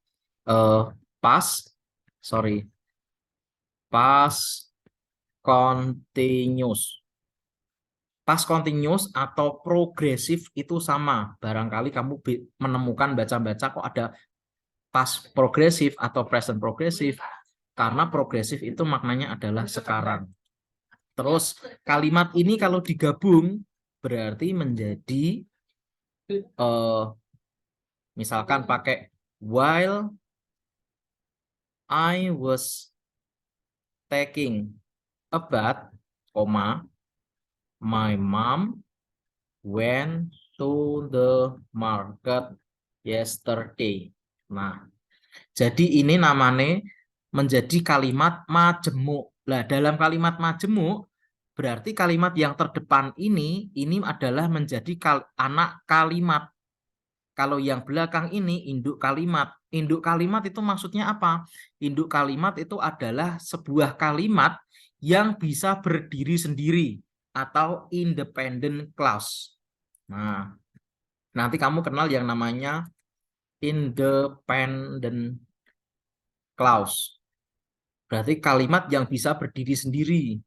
past continuous. Past continuous atau progresif itu sama. Barangkali kamu menemukan baca-baca kok ada past progresif atau present progresif. Karena progresif itu maknanya adalah sekarang. Terus kalimat ini kalau digabung berarti menjadi misalkan pakai while I was taking a bath, my mom went to the market yesterday. Nah, jadi ini namanya menjadi kalimat majemuk. Nah, dalam kalimat majemuk berarti kalimat yang terdepan ini adalah menjadi anak kalimat. Kalau yang belakang ini induk kalimat. Induk kalimat itu maksudnya apa? Induk kalimat itu adalah sebuah kalimat yang bisa berdiri sendiri atau independent clause. Nah, nanti kamu kenal yang namanya independent clause. Berarti kalimat yang bisa berdiri sendiri.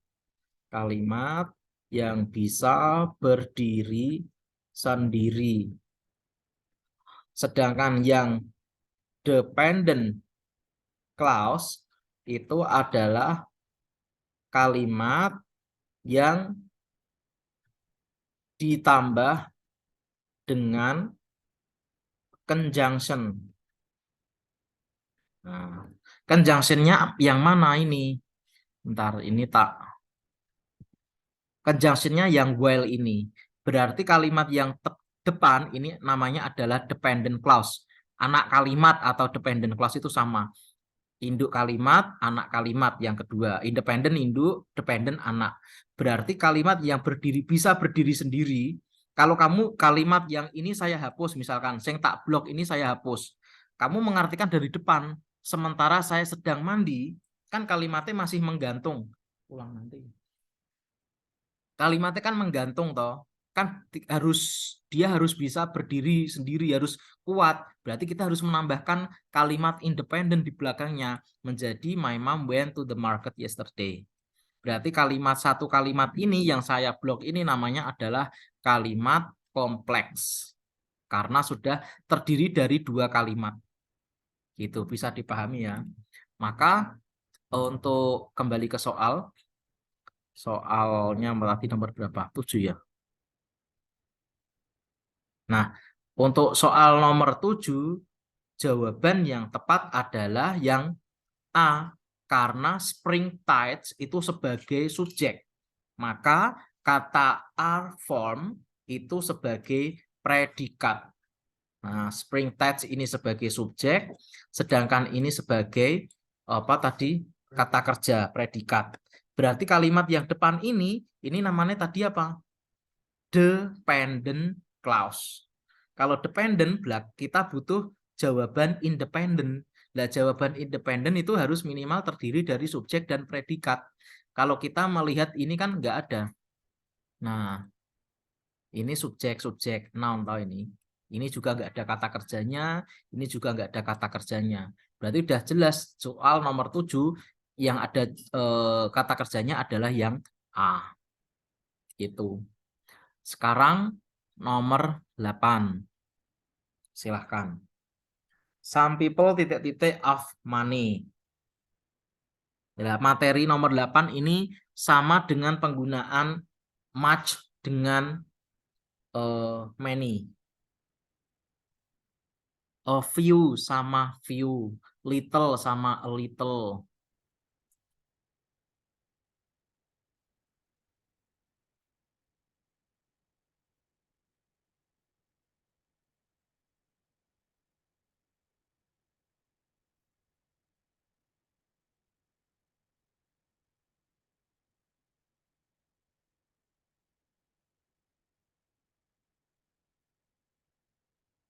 Kalimat yang bisa berdiri sendiri. Sedangkan yang dependent clause itu adalah kalimat yang ditambah dengan conjunction. Nah, conjunction-nya yang mana ini? Bentar, ini tak. Conjunction-nya yang while ini. Berarti kalimat yang depan ini namanya adalah dependent clause. Anak kalimat atau dependent clause itu sama. Induk kalimat, anak kalimat yang kedua. Independent induk, dependent anak. Berarti kalimat yang bisa berdiri sendiri. Kalau kamu kalimat yang ini saya hapus, misalkan, sing tak blok ini saya hapus. Kamu mengartikan dari depan. Sementara saya sedang mandi, kan kalimatnya masih menggantung. Ulang nanti. Kalimatnya kan menggantung toh. Kan dia harus bisa berdiri sendiri, harus kuat. Berarti kita harus menambahkan kalimat independen di belakangnya menjadi my mom went to the market yesterday. Berarti satu kalimat ini yang saya blok ini namanya adalah kalimat kompleks. Karena sudah terdiri dari dua kalimat. Gitu, bisa dipahami ya. Maka untuk kembali ke soalnya berarti nomor berapa? 7 ya. Nah, untuk soal nomor 7, jawaban yang tepat adalah yang A, karena spring tides itu sebagai subjek. Maka kata are form itu sebagai predikat. Nah, spring tides ini sebagai subjek, sedangkan ini sebagai apa tadi? Kata kerja, predikat. Berarti kalimat yang depan ini namanya tadi apa? Dependent clause. Kalau dependent, kita butuh jawaban independen. Nah, jawaban independen itu harus minimal terdiri dari subjek dan predikat. Kalau kita melihat ini kan nggak ada. Nah, ini subjek, noun tahu ini. Ini juga nggak ada kata kerjanya, ini juga nggak ada kata kerjanya. Berarti udah jelas soal nomor 7 yang ada kata kerjanya adalah yang A. Itu. Sekarang nomor 8. Silahkan. Some people titik-titik of money. Ya, materi nomor 8 ini sama dengan penggunaan much dengan many. A few sama few, little sama a little.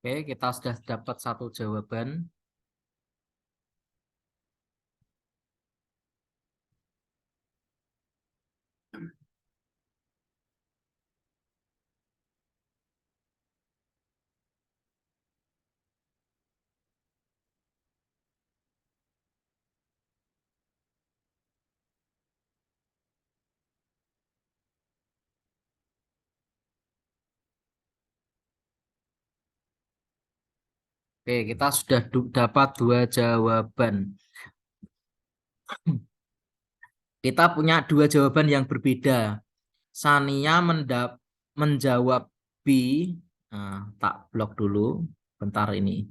Oke, kita sudah dapat satu jawaban. Oke, kita sudah dapat 2 jawaban. Kita punya 2 jawaban yang berbeda. Sania menjawab B. Nah, tak blok dulu. Bentar ini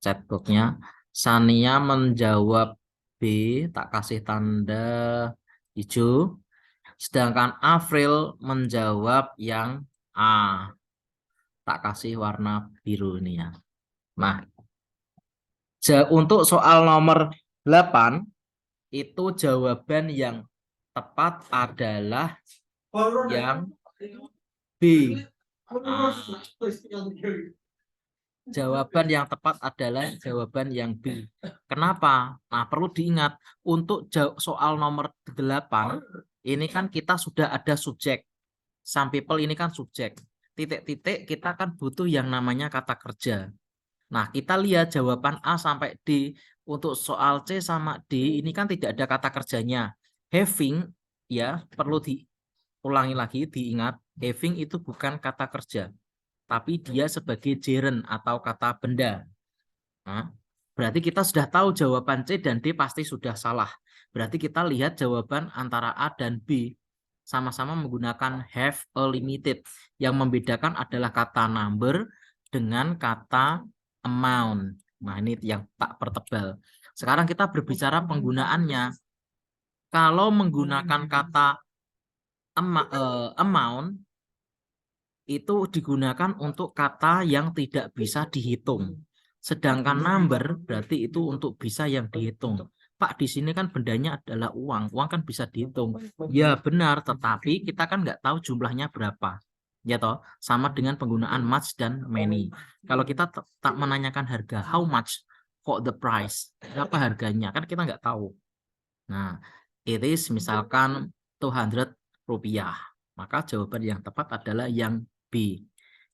chatboxnya. Sania menjawab B. Tak kasih tanda hijau. Sedangkan April menjawab yang A. Tak kasih warna biru ini ya. Nah, untuk soal nomor 8 itu jawaban yang tepat adalah yang B. Nah, jawaban yang tepat adalah jawaban yang B. Kenapa? Nah, perlu diingat untuk soal nomor 8 ini kan kita sudah ada subjek. Some people ini kan subjek. Titik-titik kita kan butuh yang namanya kata kerja. Nah, kita lihat jawaban A sampai D. Untuk soal C sama D ini kan tidak ada kata kerjanya. Having ya perlu diulangi lagi, diingat. Having itu bukan kata kerja, tapi dia sebagai gerund atau kata benda. Nah, berarti kita sudah tahu jawaban C dan D pasti sudah salah. Berarti kita lihat jawaban antara A dan B. Sama-sama menggunakan have a limited. Yang membedakan adalah kata number dengan kata amount. Nah, ini yang tak pertebal. Sekarang kita berbicara penggunaannya. Kalau menggunakan kata amount, itu digunakan untuk kata yang tidak bisa dihitung. Sedangkan number berarti itu untuk bisa yang dihitung. Pak, di sini kan bendanya adalah uang. Uang kan bisa dihitung. Ya benar, tetapi kita kan nggak tahu jumlahnya berapa. Ya toh, sama dengan penggunaan much dan many. Kalau kita tak menanyakan harga, how much for the price? Berapa harganya? Kan kita nggak tahu. Nah, it is misalkan 200 rupiah. Maka jawaban yang tepat adalah yang B.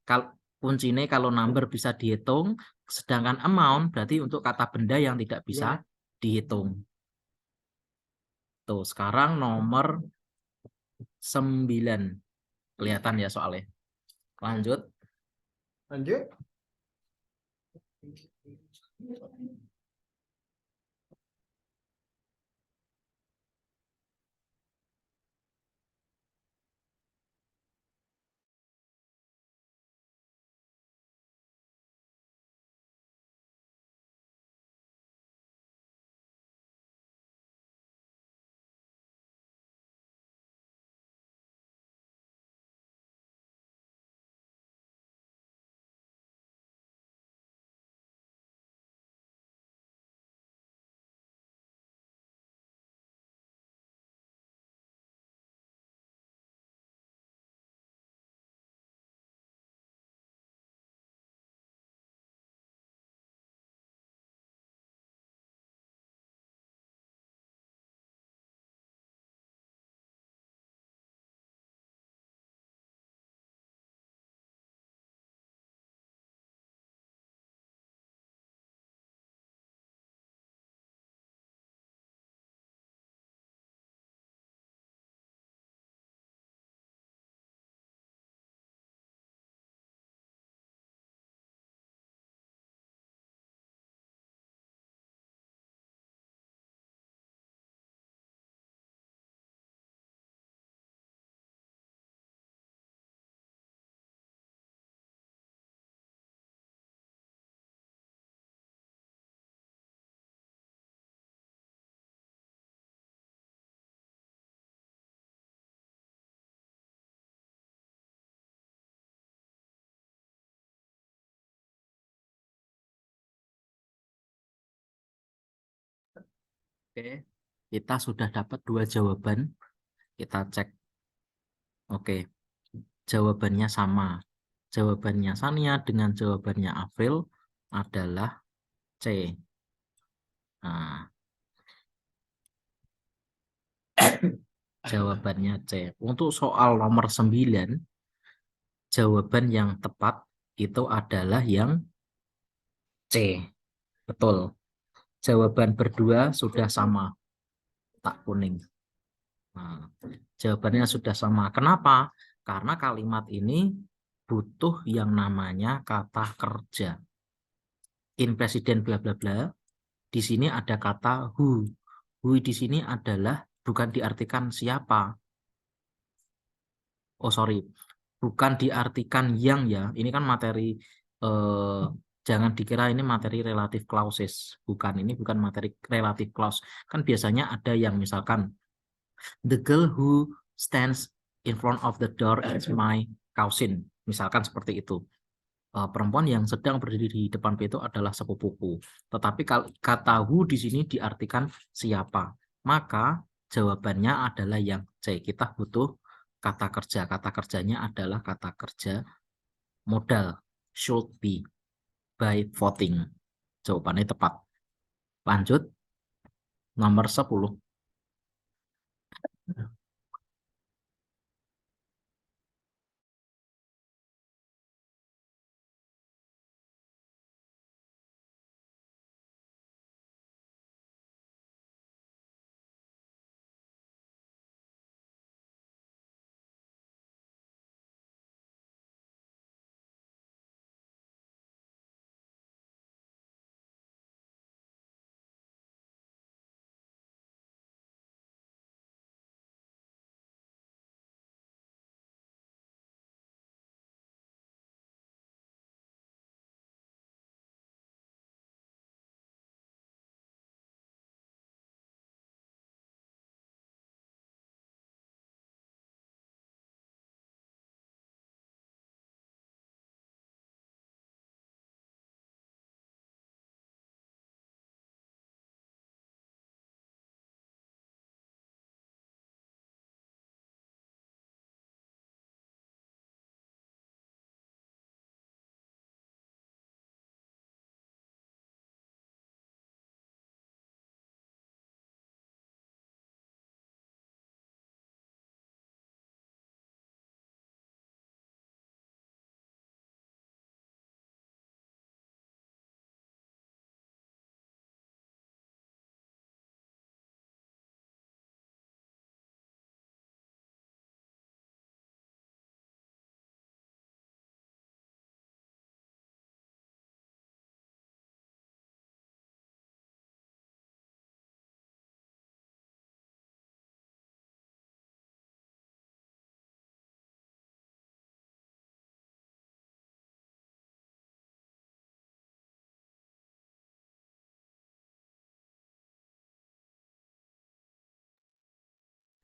Kalau kuncinya kalau number bisa dihitung, sedangkan amount berarti untuk kata benda yang tidak bisa dihitung. Tuh, sekarang nomor 9. Kelihatan ya soalnya. Lanjut. Lanjut. Oke, kita sudah dapat 2 jawaban. Kita cek. Oke, jawabannya sama. Jawabannya Sania dengan jawabannya April adalah C. Nah, jawabannya C. Untuk soal nomor 9, jawaban yang tepat itu adalah yang C. Betul. Jawaban berdua sudah sama. Tak kuning. Nah, jawabannya sudah sama. Kenapa? Karena kalimat ini butuh yang namanya kata kerja. In presiden bla bla bla. Di sini ada kata who. Who di sini adalah bukan diartikan siapa. Oh sorry, bukan diartikan yang ya. Ini kan materi, jangan dikira ini materi relative clauses. Bukan, ini bukan materi relative clause. Kan biasanya ada yang misalkan the girl who stands in front of the door is my cousin. Misalkan seperti itu. Perempuan yang sedang berdiri di depan pintu adalah sepupuku. Tetapi kalau kata who di sini diartikan siapa. Maka jawabannya adalah yang C. Kita butuh kata kerja. Kata kerjanya adalah kata kerja modal. Should be by voting. Jawabannya tepat. Lanjut. Nomor 10.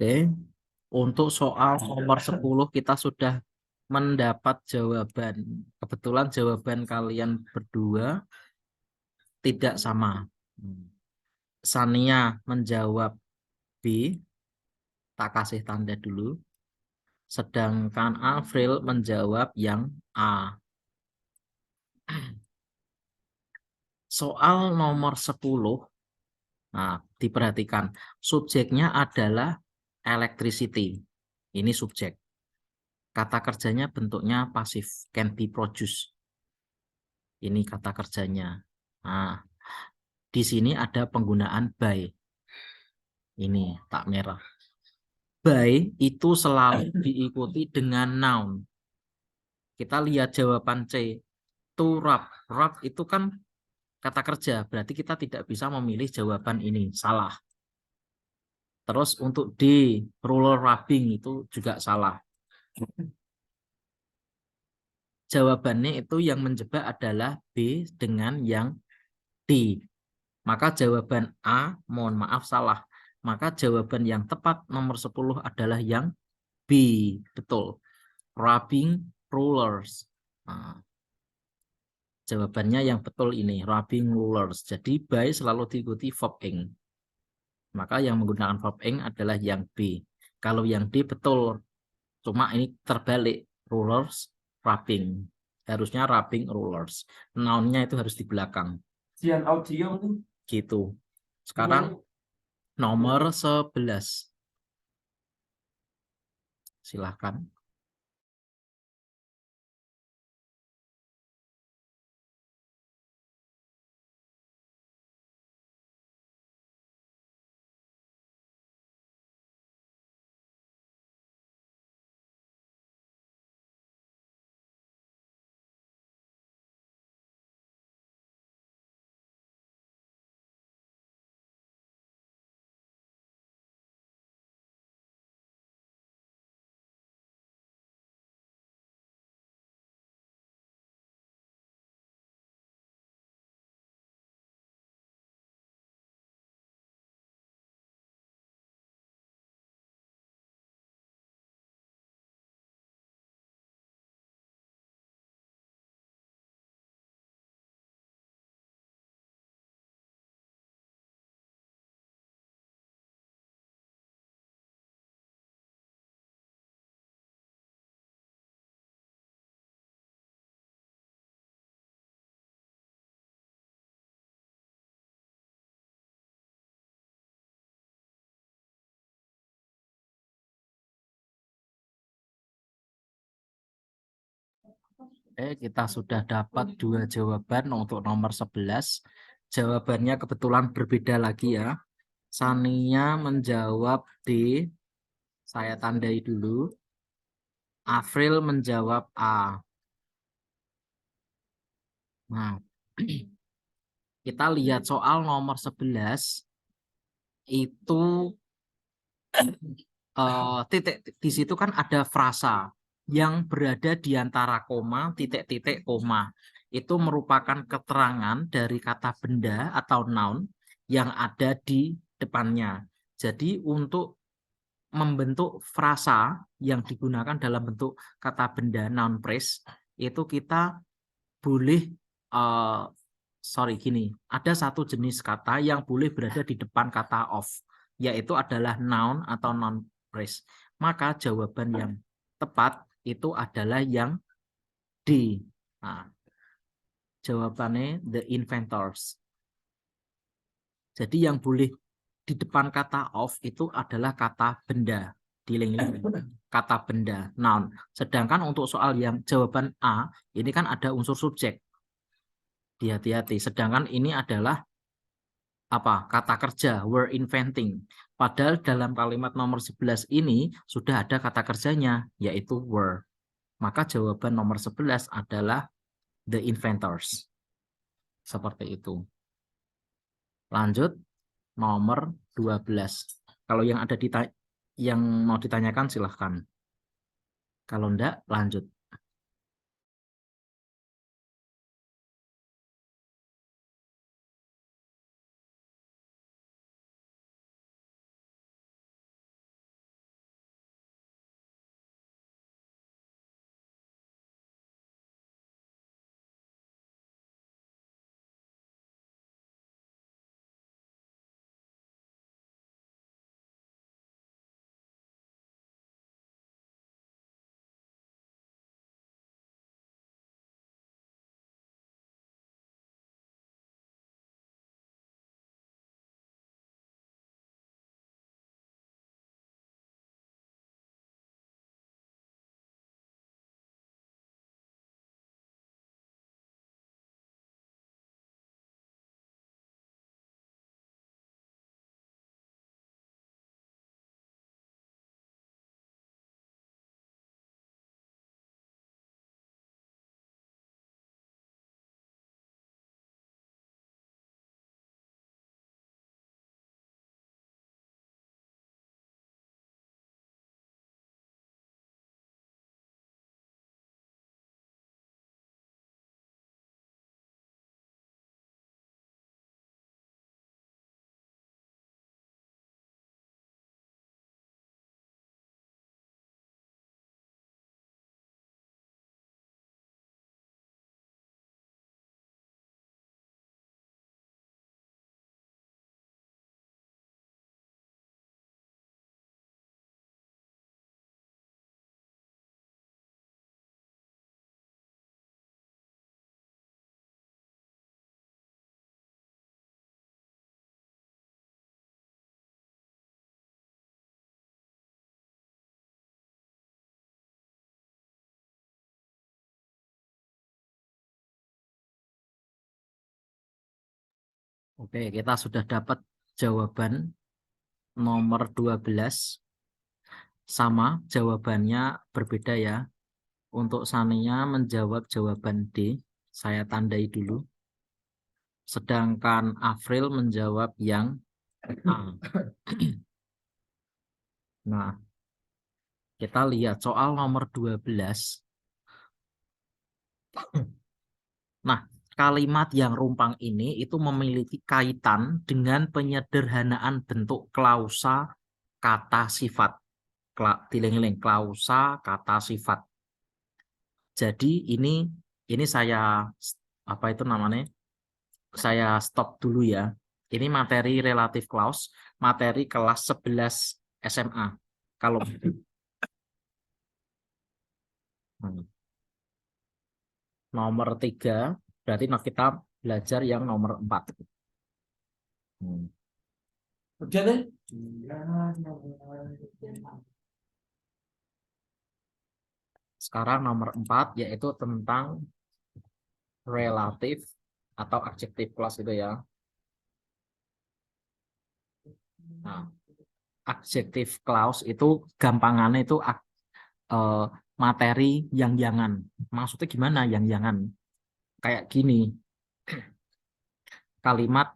Oke. Untuk soal nomor 10 kita sudah mendapat jawaban. Kebetulan jawaban kalian berdua tidak sama. Sania menjawab B, tak kasih tanda dulu. Sedangkan April menjawab yang A. Soal nomor 10, nah diperhatikan, subjeknya adalah electricity. Ini subjek. Kata kerjanya bentuknya pasif, can be produced. Ini kata kerjanya. Nah, di sini ada penggunaan by. Ini tak merah. By itu selalu diikuti dengan noun. Kita lihat jawaban C. To rub. Rub itu kan kata kerja. Berarti kita tidak bisa memilih jawaban ini. Salah. Terus untuk D. Roller rubbing itu juga salah. Jawabannya itu yang menjebak adalah B dengan yang D. Maka jawaban A, mohon maaf salah. Maka jawaban yang tepat nomor 10 adalah yang B. Betul. Rubbing rollers. Nah, jawabannya yang betul ini. Rubbing rollers. Jadi by selalu diikuti verb ing. Maka yang menggunakan verb ing adalah yang B. Kalau yang D betul, cuma ini terbalik. Rulers, rubbing. Harusnya rubbing rulers. Noun-nya itu harus di belakang. Sian audio nih. Gitu. Sekarang nomor 11. Silahkan. Kita sudah dapat 2 jawaban untuk nomor 11. Jawabannya kebetulan berbeda lagi ya. Sania menjawab D. Saya tandai dulu. Afril menjawab A. Nah, kita lihat soal nomor 11. Itu titik di situ kan ada frasa yang berada di antara koma, titik-titik, koma. Itu merupakan keterangan dari kata benda atau noun yang ada di depannya. Jadi untuk membentuk frasa yang digunakan dalam bentuk kata benda noun phrase itu kita boleh gini, ada satu jenis kata yang boleh berada di depan kata of, yaitu adalah noun atau noun phrase. Maka jawaban yang tepat itu adalah yang D. Nah, jawabannya the inventors. Jadi yang boleh di depan kata of itu adalah kata benda. Diling-ling kata benda, noun. Sedangkan untuk soal yang jawaban A, ini kan ada unsur subjek. Hati-hati. Sedangkan ini adalah apa? Kata kerja, were inventing. Padahal dalam kalimat nomor 11 ini sudah ada kata kerjanya, yaitu were. Maka jawaban nomor 11 adalah the inventors. Seperti itu. Lanjut, nomor 12. Kalau yang ada yang mau ditanyakan silahkan. Kalau enggak, lanjut. Oke, kita sudah dapat jawaban nomor 12. Sama, jawabannya berbeda ya. Untuk Sania menjawab jawaban D, saya tandai dulu. Sedangkan Afril menjawab yang A. Nah, kita lihat soal nomor 12. Nah, kalimat yang rumpang ini itu memiliki kaitan dengan penyederhanaan bentuk klausa kata sifat. Dieling-eling, klausa kata sifat. Jadi ini saya apa itu namanya? Saya stop dulu ya. Ini materi relative clause, materi kelas 11 SMA. Kalau nomor 3, berarti kita belajar yang nomor 4. Udah deh. Sekarang nomor 4 yaitu tentang relative atau adjective clause itu ya. Nah, adjective clause itu gampangannya itu materi yang jangan. Maksudnya gimana yang jangan? Kayak gini. Kalimat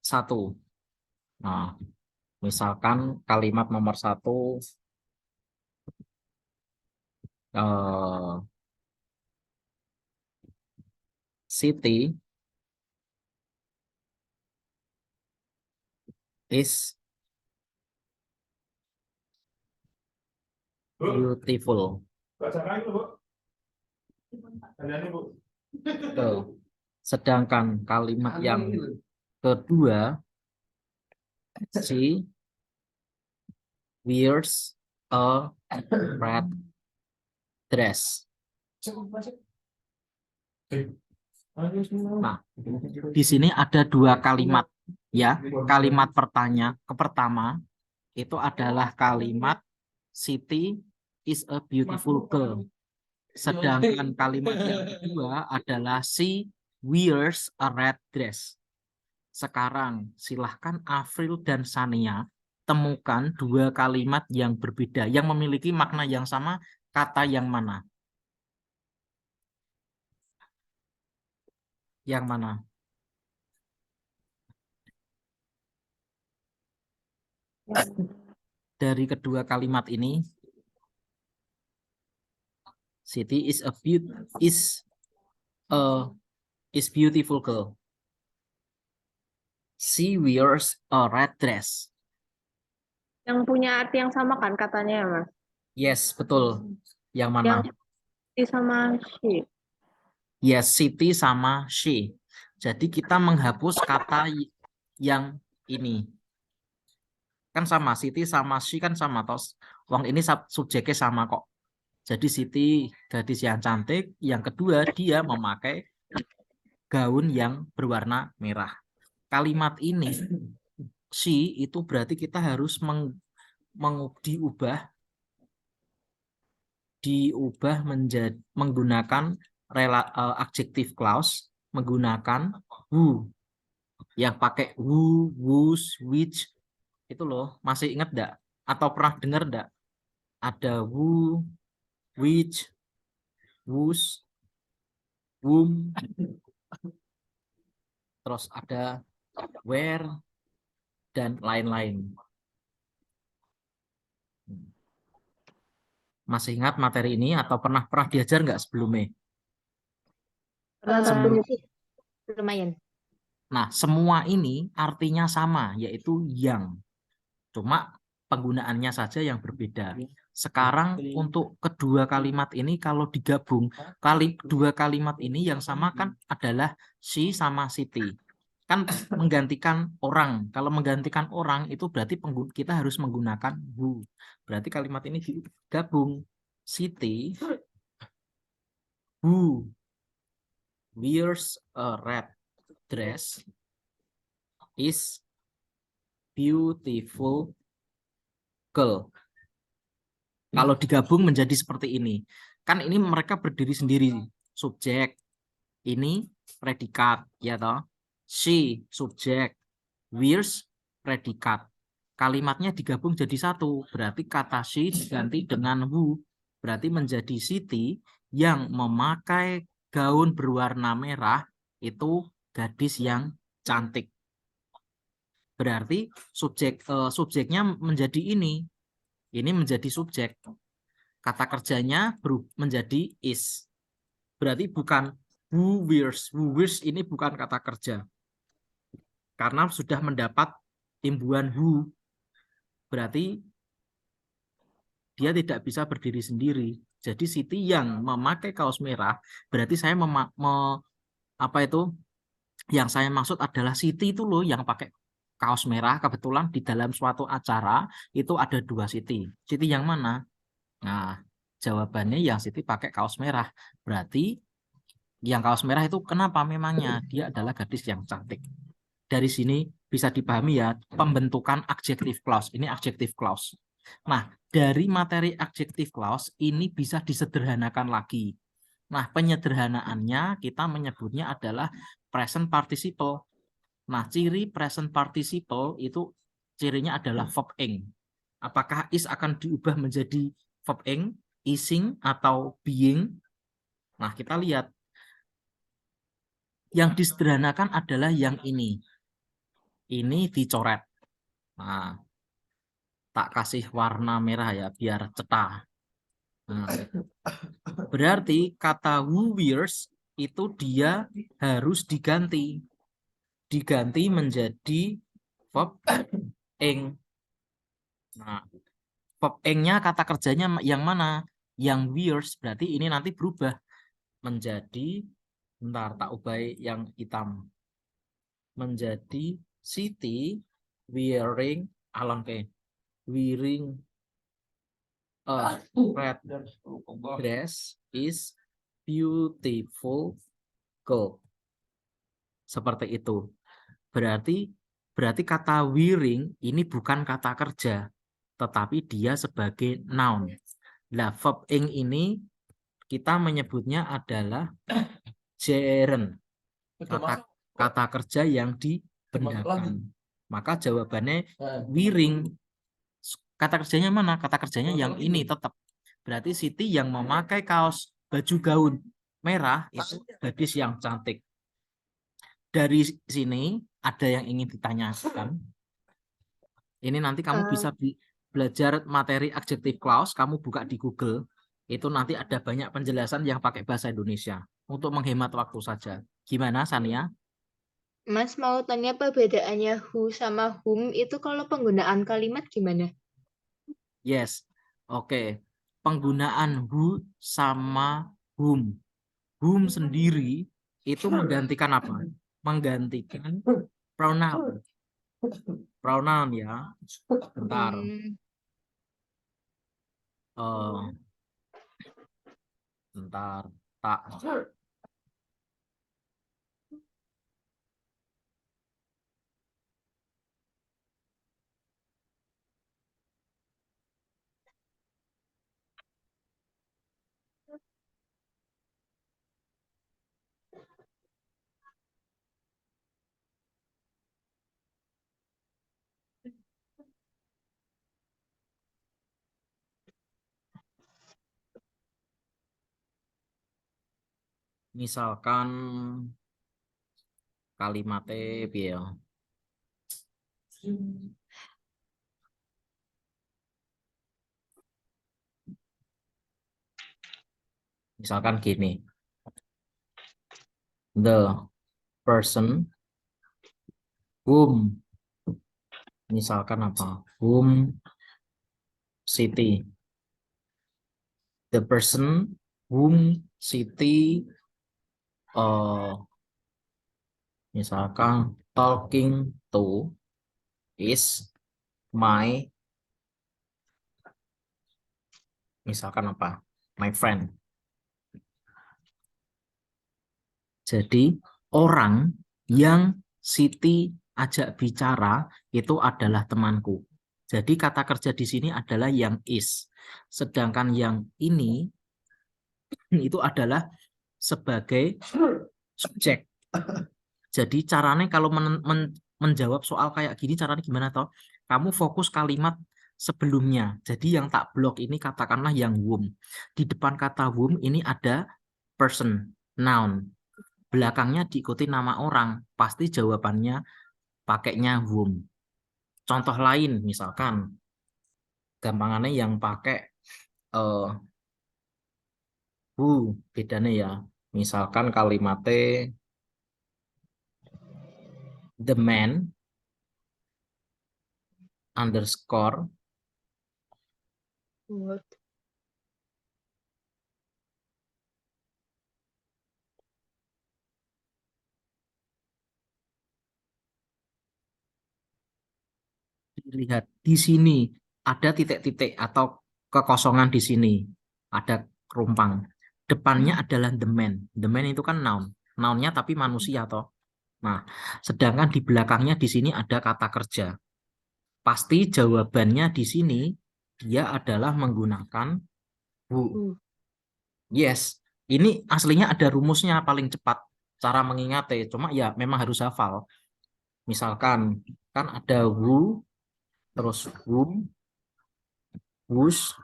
1. Nah, misalkan kalimat nomor 1 Siti is beautiful. Tuh. Sedangkan kalimat yang kedua, she wears a red dress. Nah, di sini ada 2 kalimat ya. Kalimat pertama itu adalah kalimat Siti is a beautiful girl. Sedangkan kalimat yang kedua adalah she wears a red dress. Sekarang silahkan Afril dan Sania temukan 2 kalimat yang berbeda yang memiliki makna yang sama, kata yang mana? Yang mana? Dari kedua kalimat ini, Siti is beautiful girl. She wears a red dress. Yang punya arti yang sama kan katanya ya, Mas? Yes, betul. Yang mana? Yang Siti sama she. Yes, Siti sama she. Jadi kita menghapus kata yang ini. Kan sama, Siti sama she kan sama. Tos. Wong ini subjeknya sama kok. Jadi Siti gadis yang cantik. Yang kedua dia memakai gaun yang berwarna merah. Kalimat ini she itu berarti kita harus diubah menjadi menggunakan adjective clause, menggunakan who yang pakai who, whose, which itu loh. Masih ingat enggak? Atau pernah dengar enggak? Ada who, which, whose, whom, terus ada where dan lain-lain. Masih ingat materi ini atau pernah diajar nggak sebelumnya? Lumayan. Nah, semua ini artinya sama, yaitu yang. Cuma penggunaannya saja yang berbeda. Sekarang untuk kedua kalimat ini kalau digabung, dua kalimat ini yang sama kan adalah she sama Siti. Kan menggantikan orang. Kalau menggantikan orang itu berarti kita harus menggunakan who. Berarti kalimat ini digabung. Siti who wears a red dress is beautiful girl. Kalau digabung menjadi seperti ini. Kan ini mereka berdiri sendiri. Subjek, ini predikat, ya toh. she subjek, wears predikat. Kalimatnya digabung jadi satu, berarti kata she diganti dengan who, berarti menjadi Siti yang memakai gaun berwarna merah itu gadis yang cantik. Berarti subjeknya menjadi ini menjadi subjek. Kata kerjanya menjadi is. Berarti bukan who wears. Who wears ini bukan kata kerja. Karena sudah mendapat imbuhan who. Berarti dia tidak bisa berdiri sendiri. Jadi Siti yang memakai kaos merah, berarti saya yang saya maksud adalah Siti itu loh yang pakai kaos merah. Kebetulan di dalam suatu acara itu ada dua Siti. Siti yang mana? Nah, jawabannya yang Siti pakai kaos merah. Berarti yang kaos merah itu kenapa memangnya? Dia adalah gadis yang cantik. Dari sini bisa dipahami ya pembentukan adjective clause. Ini adjective clause. Nah, dari materi adjective clause ini bisa disederhanakan lagi. Nah, penyederhanaannya kita menyebutnya adalah present participle. Nah, ciri present participle itu cirinya adalah verb ing. Apakah is akan diubah menjadi verb ing, ising, atau being? Nah, kita lihat. Yang disederhanakan adalah yang ini. Ini dicoret. Nah, tak kasih warna merah ya, biar cetar. Nah, berarti kata who wears itu dia harus diganti. Diganti menjadi verb ing. Nah, verb ing-nya kata kerjanya yang mana? Yang wears, berarti ini nanti berubah menjadi, bentar tak ubah yang hitam, menjadi Siti wearing wearing a red dress is beautiful girl. Seperti itu. Berarti kata wearing ini bukan kata kerja, tetapi dia sebagai noun. Nah, verb ing ini kita menyebutnya adalah gerund. Kata kerja yang dibenarkan. Maka jawabannya wearing. Kata kerjanya mana? Kata kerjanya yang ini tetap. Berarti Siti yang memakai kaos baju gaun merah itu gadis yang cantik. Dari sini ada yang ingin ditanyakan. Ini nanti kamu bisa belajar materi adjective clause, kamu buka di Google. Itu nanti ada banyak penjelasan yang pakai bahasa Indonesia. Untuk menghemat waktu saja. Gimana, Sania? Mas mau tanya perbedaannya who sama whom itu kalau penggunaan kalimat gimana? Yes. Oke. Penggunaan who sama whom. Whom sendiri itu menggantikan apa? Menggantikan pronoun. Pronoun ya. Bentar. Bentar. Tak. Misalkan kalimatnya piye. Misalkan gini. The person whom, misalkan apa? Whom Siti. The person whom Siti misalkan talking to is my, misalkan apa? My friend. Jadi orang yang Siti ajak bicara itu adalah temanku. Jadi kata kerja di sini adalah yang is. Sedangkan yang ini itu adalah sebagai subjek. Jadi caranya kalau menjawab soal kayak gini caranya gimana toh? Kamu fokus kalimat sebelumnya. Jadi yang tak blok ini katakanlah yang womb. Di depan kata womb ini ada person, noun. Belakangnya diikuti nama orang. Pasti jawabannya pakainya womb. Contoh lain misalkan gampangannya yang pakai who bedanya ya. Misalkan kalimatnya the man underscore What? lihat di sini ada titik-titik atau kekosongan di sini. Ada kerumpang. Depannya adalah the man. The man itu kan noun. Nounnya tapi manusia toh. Nah, sedangkan di belakangnya di sini ada kata kerja. Pasti jawabannya di sini dia adalah menggunakan who. Yes, ini aslinya ada rumusnya paling cepat cara mengingatnya. Cuma ya memang harus hafal. Misalkan kan ada who, terus whom, whose,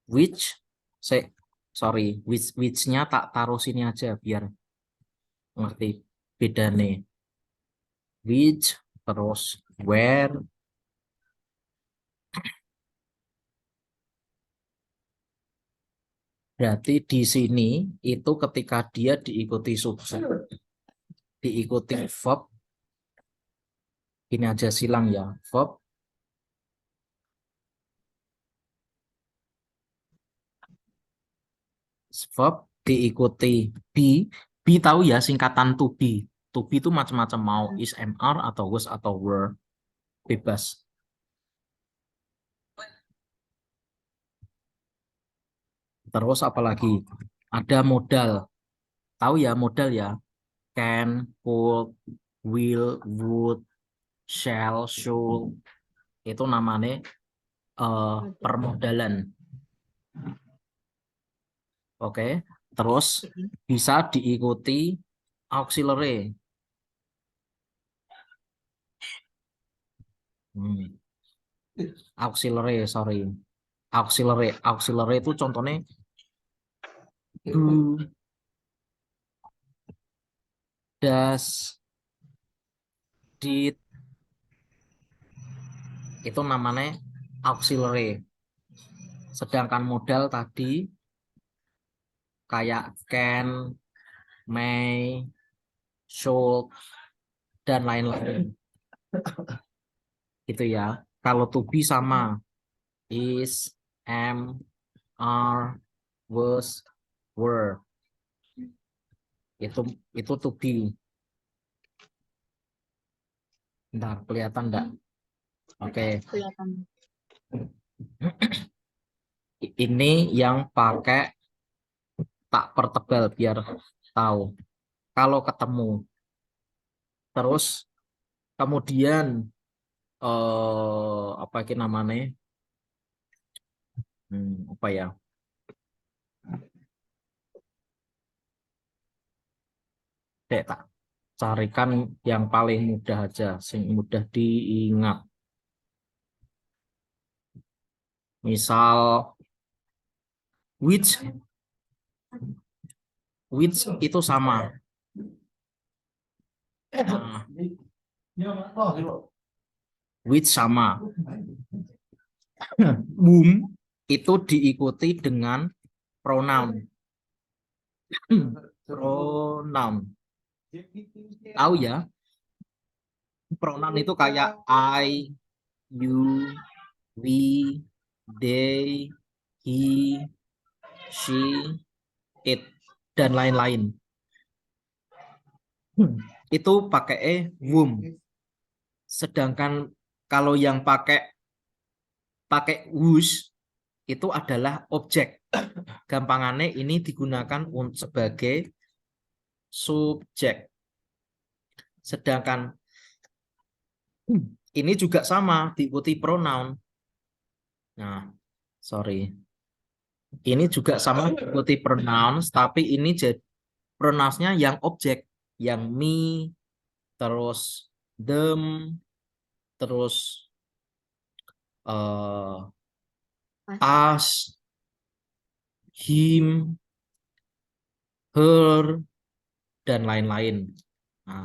which, which-nya tak taruh sini aja biar ngerti bedanya. Which, terus where. Berarti di sini itu ketika dia diikuti subjek, diikuti verb, ini aja silang ya, verb, diikuti be tahu ya singkatan to be. To be itu macam-macam mau is, mr atau was atau were, bebas. Terus apalagi ada modal, tahu ya modal ya, can, could, will, would, shall, should, itu namanya permodalan. Oke, terus bisa diikuti auxiliary. Auxiliary itu contohnya do, does, did, itu namanya auxiliary. Sedangkan modal tadi kayak can, may, should, dan lain-lain. Gitu ya. Kalau to be sama is, am, are, was, were. Itu to be. Bentar, kelihatan enggak? Oke. Kelihatan. Ini yang pakai tak pertebal biar tahu. Kalau ketemu. Terus kemudian apa ini namanya? Apa ya? Tak carikan yang paling mudah aja, yang mudah diingat. Misal which itu sama. Nah, which sama. Whom itu diikuti dengan pronoun. Pronoun. Tahu ya? Pronoun itu kayak I, you, we, they, he, she, it, dan lain-lain. Itu pakai whom. Sedangkan kalau yang pakai whose itu adalah objek. Gampangannya ini digunakan sebagai subjek. Sedangkan ini juga sama diikuti pronoun. Nah, sorry. Ini juga sama diikuti pronoun, tapi ini jadi pronounsnya yang objek. yang me, terus them, terus us, him, her, dan lain-lain. Nah,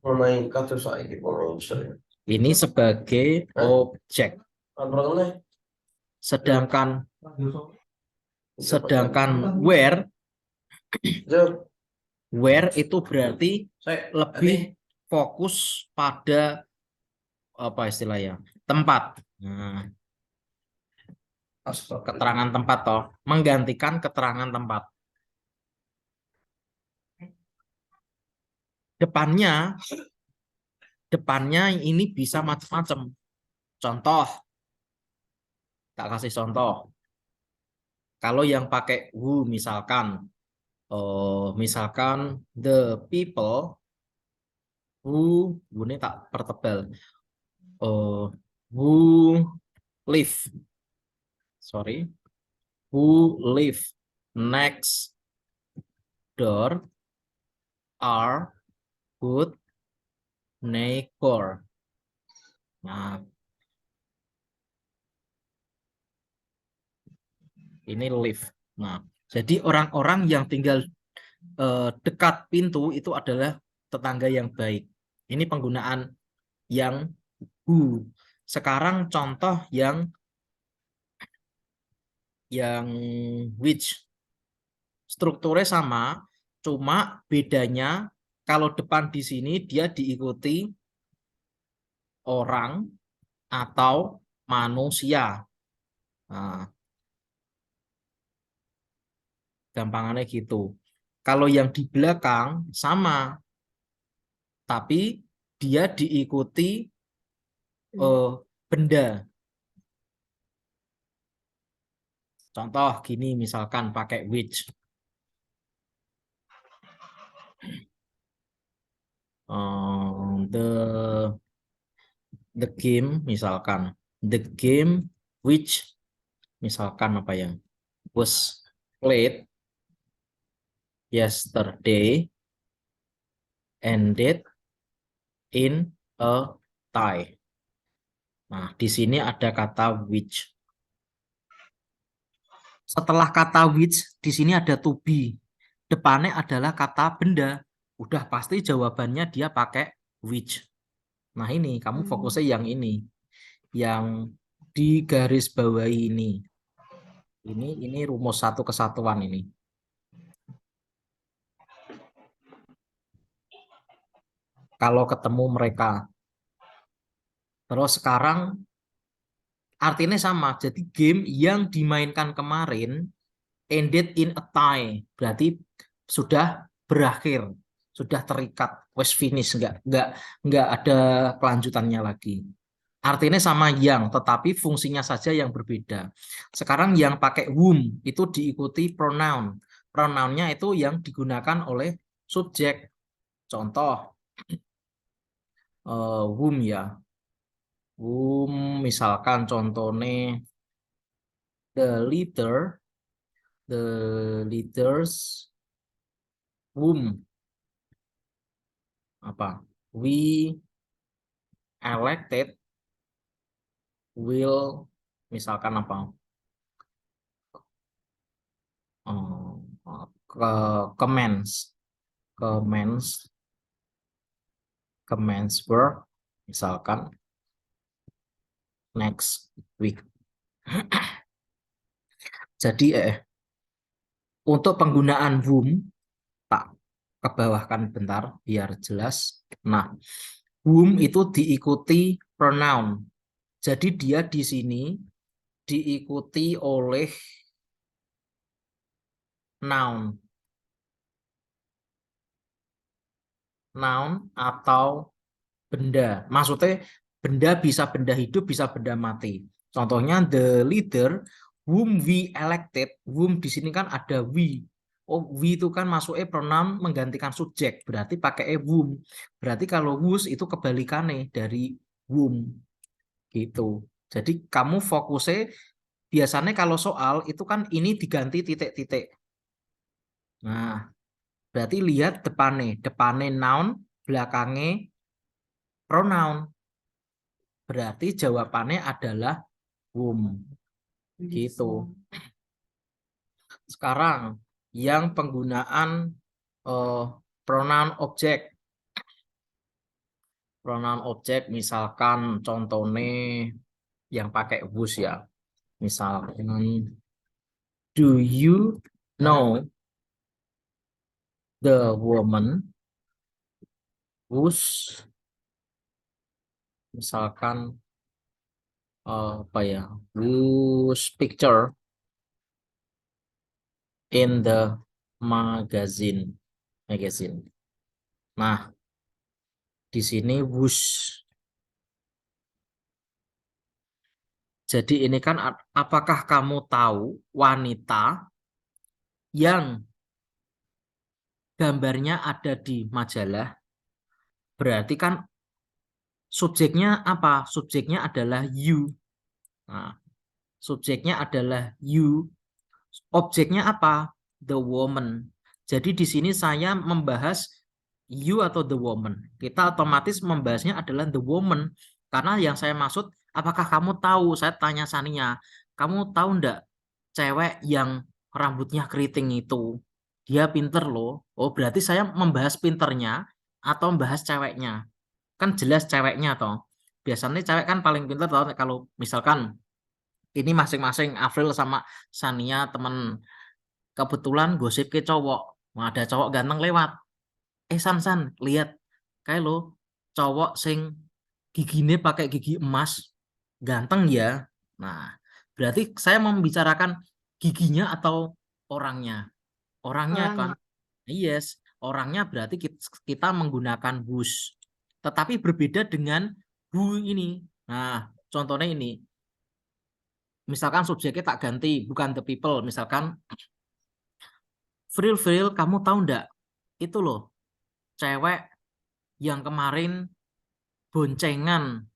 Pemain kata saya pemain saya. ini sebagai objek. Sedangkan where itu berarti lebih fokus pada apa istilahnya? Tempat. Nah, keterangan tempat toh, menggantikan keterangan tempat. Depannya ini bisa macam-macam. Contoh, tak kasih contoh. Kalau yang pakai who misalkan, the people who ini tak pertebal, who live, who live next door are good neighbor. Nah, ini live. Nah, jadi orang-orang yang tinggal dekat pintu itu adalah tetangga yang baik. Ini penggunaan yang who. Sekarang contoh yang which. Strukturnya sama, cuma bedanya kalau depan di sini dia diikuti orang atau manusia. Nah, gampangannya gitu. Kalau yang di belakang sama, tapi dia diikuti benda. Contoh gini misalkan pakai which. The game misalkan. The game which misalkan apa ya? Was played yesterday ended in a tie. Nah, di sini ada kata which. Setelah kata which, di sini ada to be. Depannya adalah kata benda. Udah pasti jawabannya dia pakai which. Nah, ini kamu fokusnya yang ini. Yang di garis bawahi ini. Ini rumus satu kesatuan ini. Kalau ketemu mereka. Terus sekarang artinya sama. Jadi game yang dimainkan kemarin ended in a tie. Berarti sudah berakhir, sudah terikat, wes finish, nggak ada kelanjutannya lagi. Artinya sama yang, tetapi fungsinya saja yang berbeda. Sekarang yang pakai whom itu diikuti pronoun. Pronounnya itu yang digunakan oleh subjek. Contoh, whom ya. Whom misalkan contohnya the leaders whom apa we elected will misalkan apa commence work misalkan next week. Jadi untuk penggunaan whom tak kebawahkan bentar biar jelas. Nah, whom itu diikuti pronoun. Jadi dia di sini diikuti oleh noun. Noun atau benda. Maksudnya benda bisa benda hidup, bisa benda mati. Contohnya the leader whom we elected. Whom di sini kan ada we. Oh, we itu kan masuknya pronoun menggantikan subjek. Berarti pakai whom. Berarti kalau whose itu kebalikannya dari whom. Gitu. Jadi kamu fokusnya biasanya kalau soal itu kan ini diganti titik-titik. Nah, Berarti lihat depannya noun, belakangnya pronoun. Berarti jawabannya adalah whom. Gitu. Sekarang yang penggunaan pronoun objek. Pronoun objek misalkan contohnya yang pakai whose ya. Misalkan do you know the woman whose, misalkan apa ya, whose picture in the magazine. Nah, di sini whose. Jadi ini kan apakah kamu tahu wanita yang gambarnya ada di majalah? Berarti kan subjeknya apa? Subjeknya adalah you. Nah, subjeknya adalah you. Objeknya apa? The woman. Jadi di sini saya membahas you atau the woman. Kita otomatis membahasnya adalah the woman. Karena yang saya maksud, apakah kamu tahu? Saya tanya Sania, kamu tahu enggak cewek yang rambutnya keriting itu? Dia pinter loh. Oh, berarti saya membahas pinternya atau membahas ceweknya. Kan jelas ceweknya toh. Biasanya cewek kan paling pinter toh kalau misalkan ini masing-masing April sama Sania temen, kebetulan gosip ke cowok. Nah, ada cowok ganteng lewat. San, lihat kayak lo cowok sing giginya pakai gigi emas, ganteng ya. Nah, berarti saya membicarakan giginya atau orangnya? Orangnya kan. Orangnya. Yes, orangnya berarti kita menggunakan whose. Tetapi berbeda dengan who ini. Nah, contohnya ini. Misalkan subjeknya tak ganti, bukan the people. Misalkan, Fril, kamu tahu enggak? Itu loh, cewek yang kemarin boncengan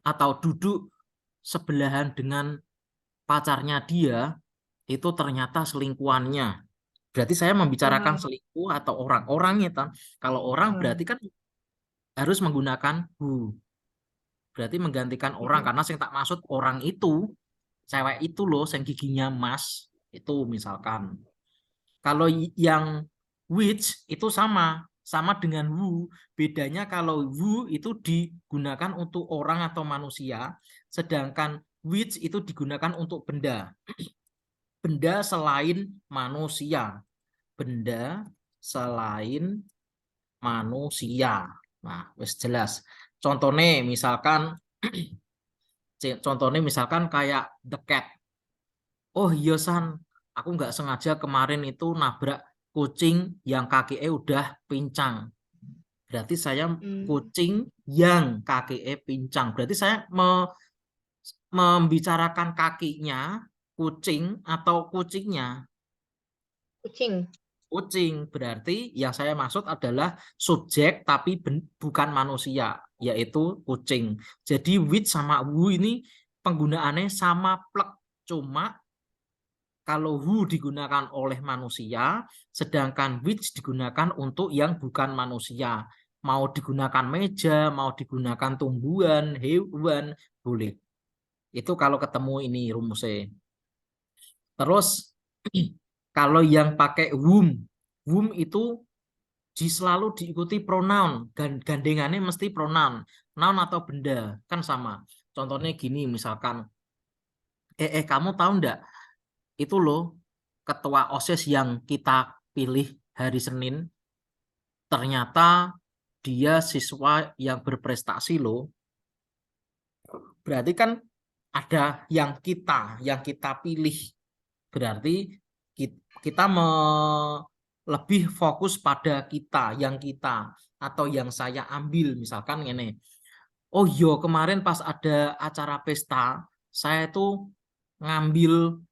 atau duduk sebelahan dengan pacarnya dia, itu ternyata selingkuhannya. Berarti saya membicarakan selingkuh atau orang-orangnya. Kalau orang berarti kan harus menggunakan who. Berarti menggantikan orang, karena yang tak maksud orang itu, cewek itu loh, yang giginya emas, itu misalkan. Kalau yang which itu sama dengan who. Bedanya kalau who itu digunakan untuk orang atau manusia, sedangkan which itu digunakan untuk benda. Benda selain manusia. Benda selain manusia. Nah, wis jelas. Contohnya misalkan kayak the cat. Oh iya San, aku nggak sengaja kemarin itu nabrak kucing yang kakinya udah pincang. Berarti saya kucing yang kakinya pincang. Berarti saya membicarakan kakinya kucing atau kucingnya. Kucing. Berarti yang saya maksud adalah subjek tapi bukan manusia, yaitu kucing. Jadi which sama who ini penggunaannya sama plek. Cuma kalau who digunakan oleh manusia, sedangkan which digunakan untuk yang bukan manusia. Mau digunakan meja, mau digunakan tumbuhan, hewan, boleh. Itu kalau ketemu ini rumusnya. Terus kalau yang pakai whom itu selalu diikuti pronoun, gandengannya mesti pronoun, noun atau benda, kan sama. Contohnya gini, misalkan, kamu tahu enggak, itu loh ketua OSIS yang kita pilih hari Senin, ternyata dia siswa yang berprestasi loh. Berarti kan ada yang kita pilih. Berarti kita lebih fokus pada yang kita atau yang saya ambil. Misalkan ini, oh yo kemarin pas ada acara pesta, saya itu ngambil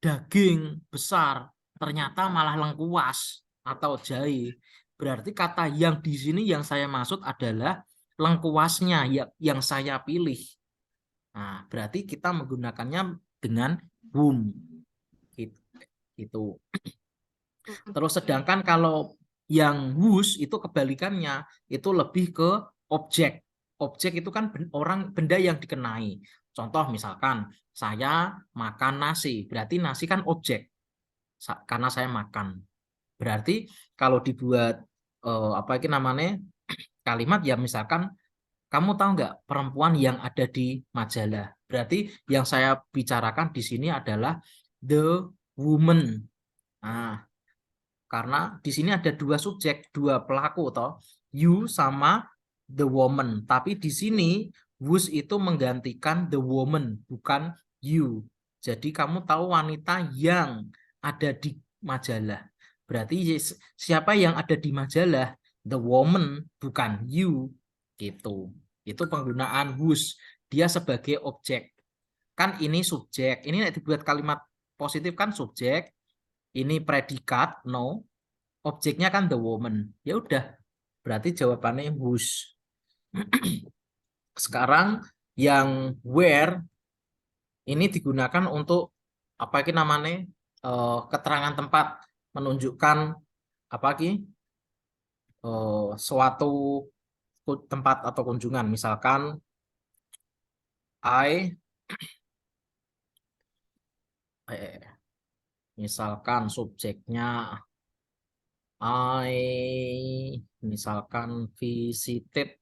daging besar, ternyata malah lengkuas atau jahe. Berarti kata yang di sini yang saya maksud adalah lengkuasnya yang saya pilih. Nah, berarti kita menggunakannya dengan whom. Gitu. Terus sedangkan kalau Yang whose itu kebalikannya, itu lebih ke objek. Objek itu kan benda yang dikenai. Contoh misalkan saya makan nasi, berarti nasi kan objek karena saya makan. Berarti kalau dibuat apa itu namanya kalimat ya misalkan kamu tahu nggak perempuan yang ada di majalah? Berarti yang saya bicarakan di sini adalah the woman. Nah, karena di sini ada dua subjek, dua pelaku toh, you sama the woman. Tapi di sini whose itu menggantikan the woman, bukan you. Jadi kamu tahu wanita yang ada di majalah. Berarti siapa yang ada di majalah? The woman, bukan you. Gitu. Itu penggunaan whose. Dia sebagai objek. Kan ini subjek. Ini dibuat kalimat positif kan subjek. Ini predikat, no. Objeknya kan the woman. Ya udah, berarti jawabannya whose. Sekarang yang where ini digunakan untuk apa ini namanya keterangan tempat, menunjukkan apa ini suatu tempat atau kunjungan. Misalkan I misalkan subjeknya misalkan visited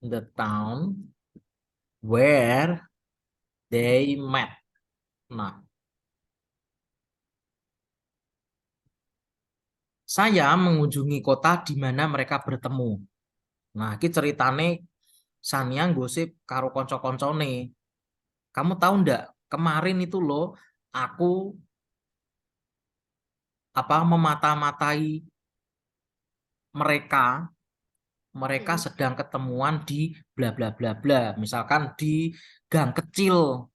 the town where they met. Nah, saya mengunjungi kota di mana mereka bertemu. Nah, ini ceritane Sania gosip karo konco-koncone. Kamu tahu ndak? Kemarin itu loh, aku memata-matai mereka sedang ketemuan di bla bla bla bla, misalkan di gang kecil.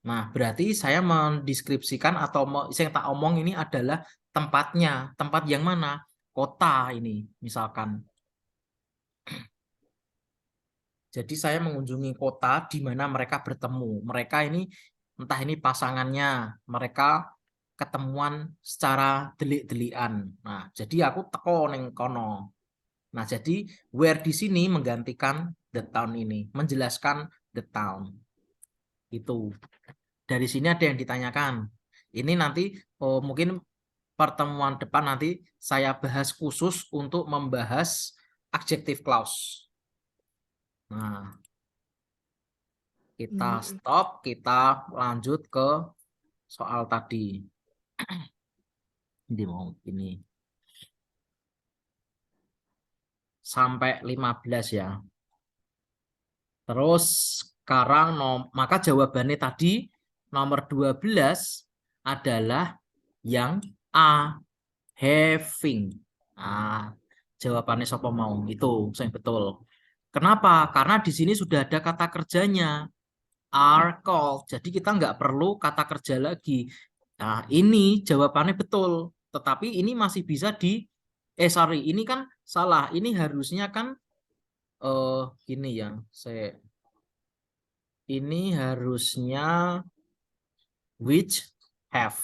Nah, berarti saya mendeskripsikan atau saya tak omong ini adalah tempatnya. Tempat yang mana? Kota ini, misalkan. Jadi saya mengunjungi kota di mana mereka bertemu. Mereka ini, entah ini pasangannya, mereka ketemuan secara delik-delikan. Nah, jadi aku teko neng kono. Nah, jadi where di sini menggantikan the town ini, menjelaskan the town. Itu. Dari sini ada yang ditanyakan. Ini nanti mungkin pertemuan depan nanti saya bahas khusus untuk membahas adjective clause. Nah, kita stop, kita lanjut ke soal tadi. Ini mau ini. Sampai 15 ya. Terus sekarang maka jawabannya tadi nomor 12 adalah yang A, having. Nah, jawabannya siapa mau? Itu saya betul. Kenapa? Karena di sini sudah ada kata kerjanya. Are called. Jadi kita nggak perlu kata kerja lagi. Nah, ini jawabannya betul. Tetapi ini masih bisa ini kan salah. Ini harusnya kan gini ya. Ini harusnya which have.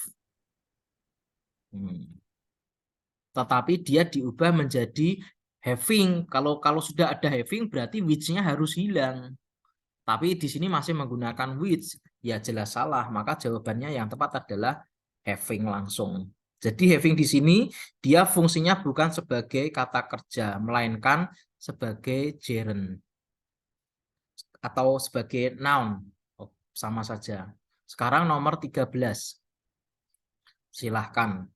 Tetapi dia diubah menjadi having. Kalau sudah ada having berarti which-nya harus hilang. Tapi di sini masih menggunakan which, ya jelas salah. Maka jawabannya yang tepat adalah having langsung. Jadi having di sini dia fungsinya bukan sebagai kata kerja, melainkan sebagai gerund atau sebagai noun. Oh, sama saja. Sekarang nomor 13. Silahkan.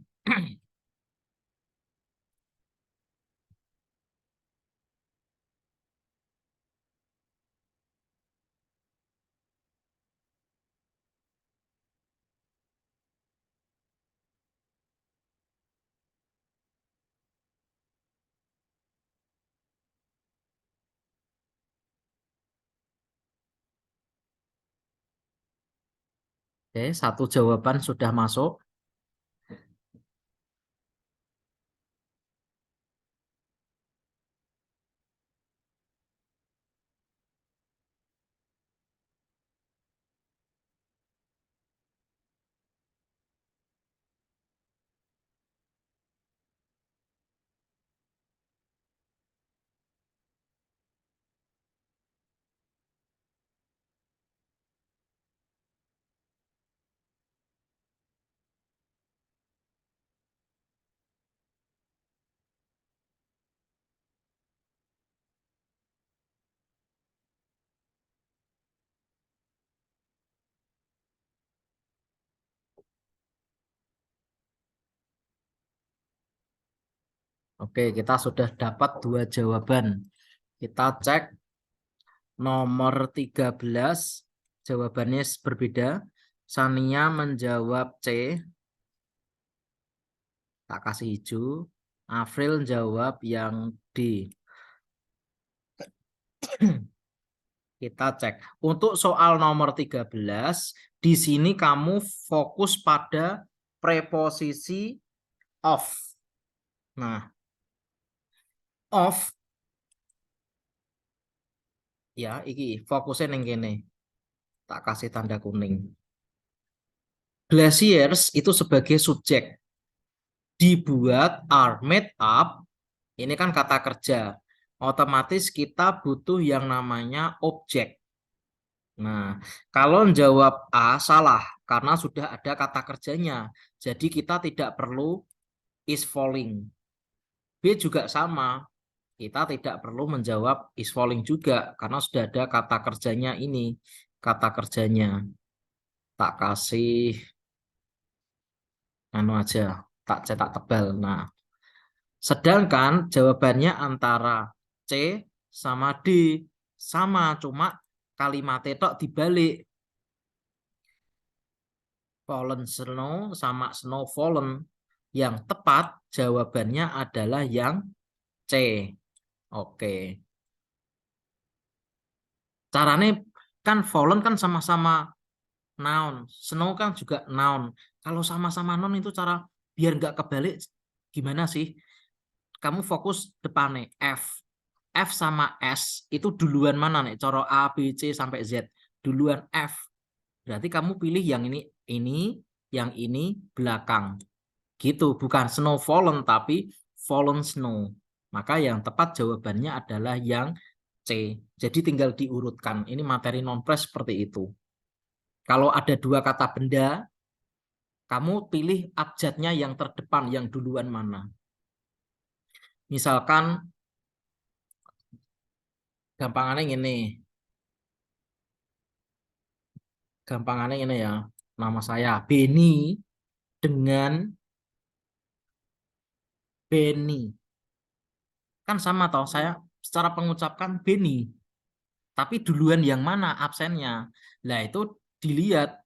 Oke, satu jawaban sudah masuk. Oke, kita sudah dapat 2 jawaban. Kita cek nomor 13, jawabannya berbeda. Sania menjawab C, tak kasih hijau. Afril jawab yang D. Kita cek. Untuk soal nomor 13, di sini kamu fokus pada preposisi of. Nah, of ya iki fokusnya ning kene. Tak kasih tanda kuning. Glaciers itu sebagai subjek. Dibuat are made up. Ini kan kata kerja. Otomatis kita butuh yang namanya objek. Nah, kalau jawab A salah karena sudah ada kata kerjanya. Jadi kita tidak perlu is falling. B juga sama. Kita tidak perlu menjawab is falling juga karena sudah ada kata kerjanya ini. Kata kerjanya. Tak kasih anu aja, tak cetak tebal. Nah, sedangkan jawabannya antara C sama D sama, cuma kalimatnya tok dibalik. Fallen snow sama snow fallen. Yang tepat jawabannya adalah yang C. Oke. Caranya kan fallen kan sama-sama noun, snow kan juga noun. Kalau sama-sama noun itu cara biar nggak kebalik gimana sih? Kamu fokus depannya F. F sama S itu duluan mana nih? Coro A, B, C sampai Z. Duluan F. Berarti kamu pilih yang ini, yang ini belakang. Gitu, bukan snow fallen tapi fallen snow. Maka yang tepat jawabannya adalah yang C. Jadi tinggal diurutkan. Ini materi non-pres seperti itu. Kalau ada 2 kata benda, kamu pilih abjadnya yang terdepan, yang duluan mana. Misalkan gampangannya ini. Gampangannya ini ya. Nama saya Beni dengan Beni. Kan sama toh, saya secara pengucapkan Beni. Tapi duluan yang mana absennya? Nah, itu dilihat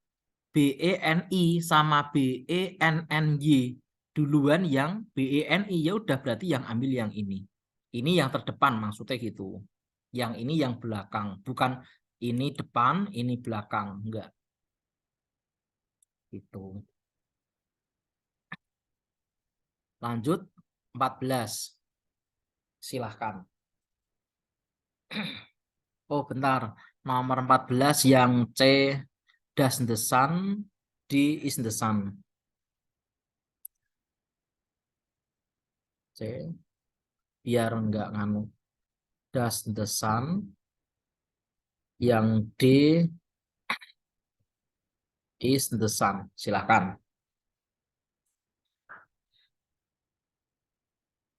BENI sama BENNY. Duluan yang BENI, ya udah berarti yang ambil yang ini. Ini yang terdepan maksudnya gitu. Yang ini yang belakang, bukan ini depan, ini belakang, enggak. Gitu. Lanjut 14. Silahkan. Oh, bentar. Nomor 14 yang C, does the sun, D is the sun. C, biar enggak nganu. Does the sun, yang D is the sun. Silahkan.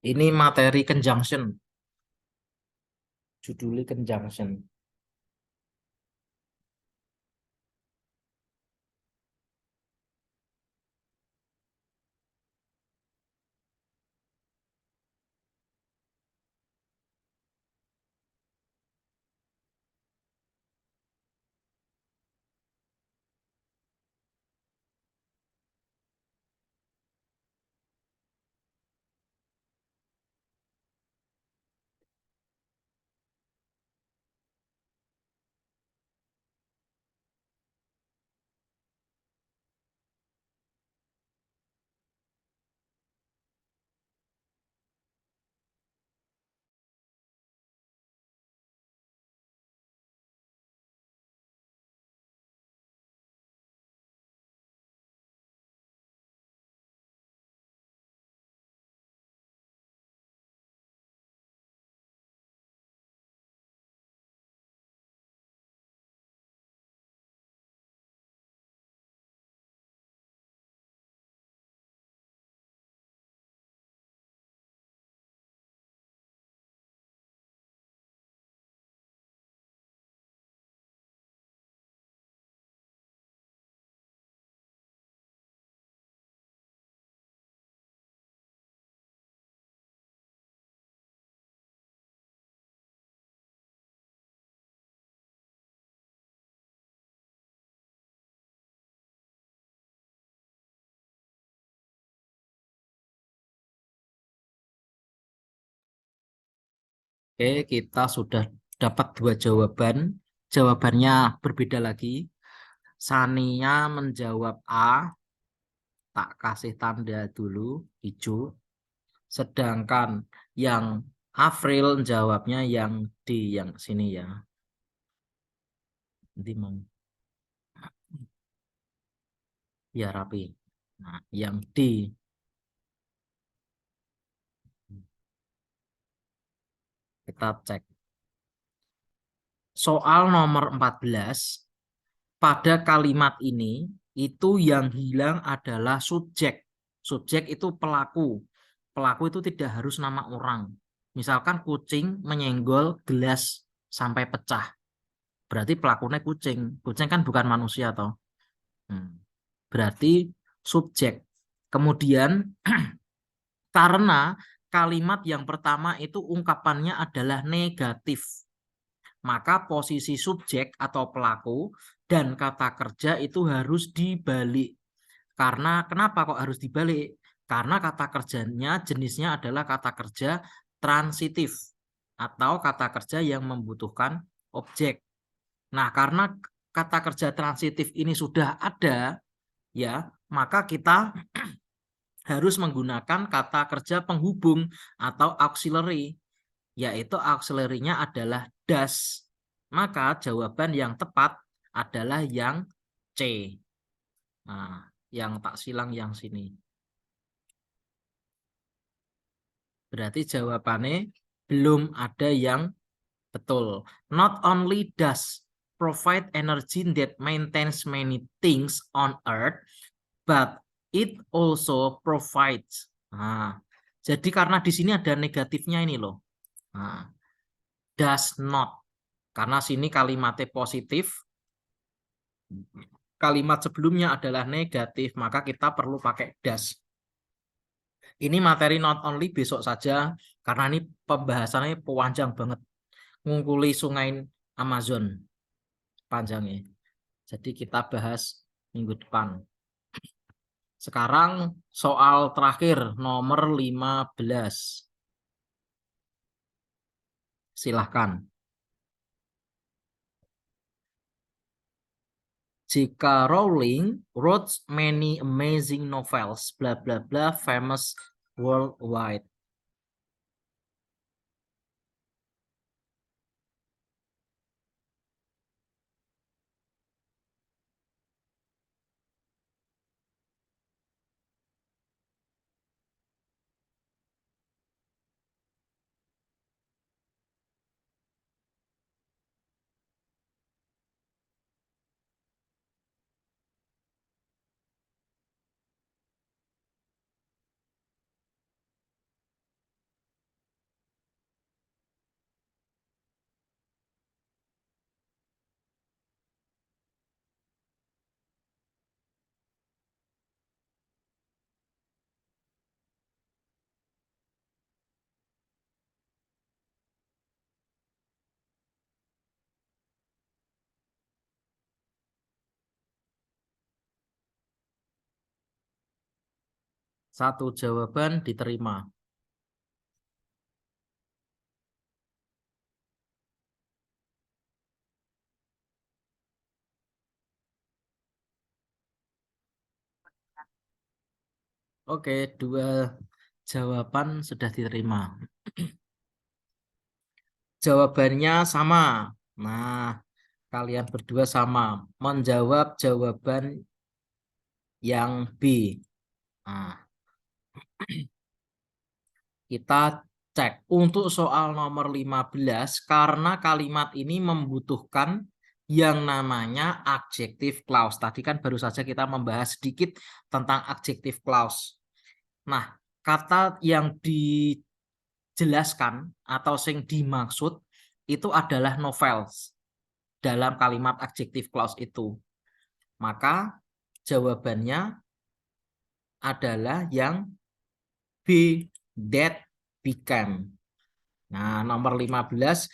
Ini materi conjunction. Judulnya conjunction. Oke, kita sudah dapat 2 jawaban. Jawabannya berbeda lagi. Sania menjawab A, tak kasih tanda dulu, hijau. Sedangkan yang Afril jawabnya yang D, yang sini ya. Nanti mau. Ya rapi. Nah, yang D. Kita cek. Soal nomor 14. Pada kalimat ini, itu yang hilang adalah subjek. Subjek itu pelaku. Pelaku itu tidak harus nama orang. Misalkan kucing menyenggol gelas sampai pecah. Berarti pelakunya kucing. Kucing kan bukan manusia toh. Berarti subjek. Kemudian karena kalimat yang pertama itu ungkapannya adalah negatif, maka posisi subjek atau pelaku dan kata kerja itu harus dibalik. Karena kenapa kok harus dibalik? Karena kata kerjanya jenisnya adalah kata kerja transitif atau kata kerja yang membutuhkan objek. Nah, karena kata kerja transitif ini sudah ada, ya, maka kita harus menggunakan kata kerja penghubung atau auxiliary, yaitu auxiliary-nya adalah das. Maka jawaban yang tepat adalah yang C. Nah, yang tak silang yang sini. Berarti jawabannya belum ada yang betul. Not only does provide energy that maintains many things on earth, but it also provides. Nah, jadi karena di sini ada negatifnya ini loh. Nah, does not. Karena sini kalimatnya positif. Kalimat sebelumnya adalah negatif, maka kita perlu pakai does. Ini materi not only besok saja, karena ini pembahasannya panjang banget. Ngungkuli sungai Amazon panjangnya. Jadi kita bahas minggu depan. Sekarang soal terakhir nomor 15. Silahkan. Jika Rowling wrote many amazing novels, bla bla bla, famous worldwide. Satu jawaban diterima. Oke, 2 jawaban sudah diterima. Jawabannya sama. Nah, kalian berdua sama. Menjawab jawaban yang B. Nah, kita cek untuk soal nomor 15 karena kalimat ini membutuhkan yang namanya adjective clause. Tadi kan baru saja kita membahas sedikit tentang adjective clause. Nah, kata yang dijelaskan atau yang dimaksud itu adalah novels dalam kalimat adjective clause itu. Maka jawabannya adalah yang B, that became. Nah, nomor 15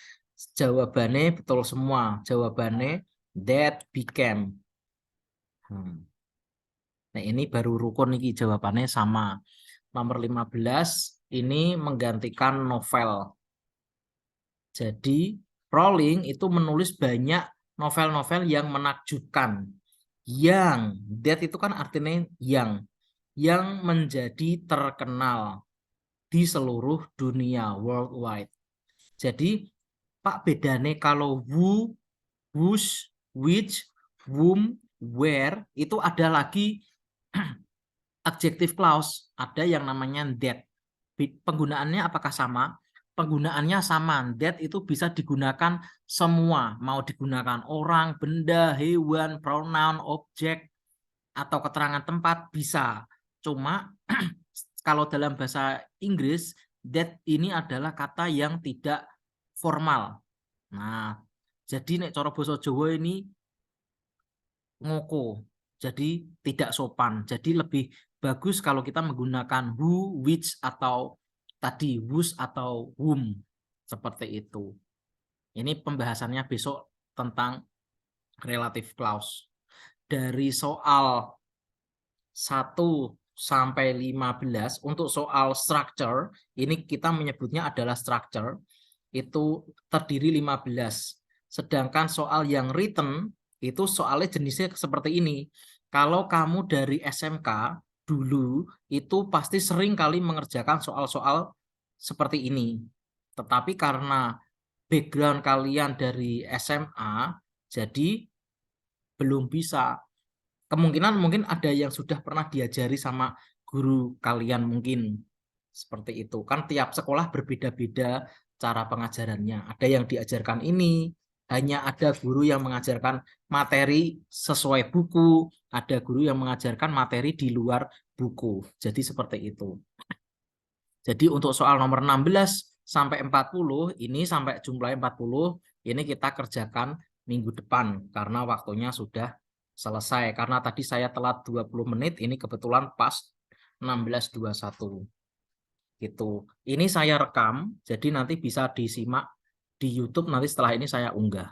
jawabannya betul semua. Jawabannya that became. Nah, ini baru rukun nih jawabannya sama. Nomor 15 ini menggantikan novel. Jadi Rowling itu menulis banyak novel-novel yang menakjubkan. That itu kan artinya yang menjadi terkenal di seluruh dunia, worldwide. Jadi Pak bedane kalau who, whose, which, whom, where itu ada lagi adjective clause, ada yang namanya that. Penggunaannya apakah sama? Penggunaannya sama. That itu bisa digunakan semua, mau digunakan orang, benda, hewan, pronoun, objek, atau keterangan tempat bisa. Cuma kalau dalam bahasa Inggris, that ini adalah kata yang tidak formal. Nah, jadi nek cara basa Jawa ini ngoko. Jadi tidak sopan. Jadi lebih bagus kalau kita menggunakan who, which, atau tadi whose atau whom. Seperti itu. Ini pembahasannya besok tentang relative clause. Dari soal 1 sampai 15 untuk soal structure, ini kita menyebutnya adalah structure, itu terdiri 15. Sedangkan soal yang written itu soalnya jenisnya seperti ini. Kalau kamu dari SMK dulu itu pasti sering kali mengerjakan soal-soal seperti ini. Tetapi karena background kalian dari SMA, jadi belum bisa. Kemungkinan mungkin ada yang sudah pernah diajari sama guru kalian mungkin. Seperti itu. Kan tiap sekolah berbeda-beda cara pengajarannya. Ada yang diajarkan ini, hanya ada guru yang mengajarkan materi sesuai buku, ada guru yang mengajarkan materi di luar buku. Jadi seperti itu. Jadi untuk soal nomor 16 sampai 40, ini sampai jumlahnya 40, ini kita kerjakan minggu depan karena waktunya sudah selesai. Karena tadi saya telat 20 menit, ini kebetulan pas 16.21. Gitu. Ini saya rekam, jadi nanti bisa disimak di YouTube, nanti setelah ini saya unggah.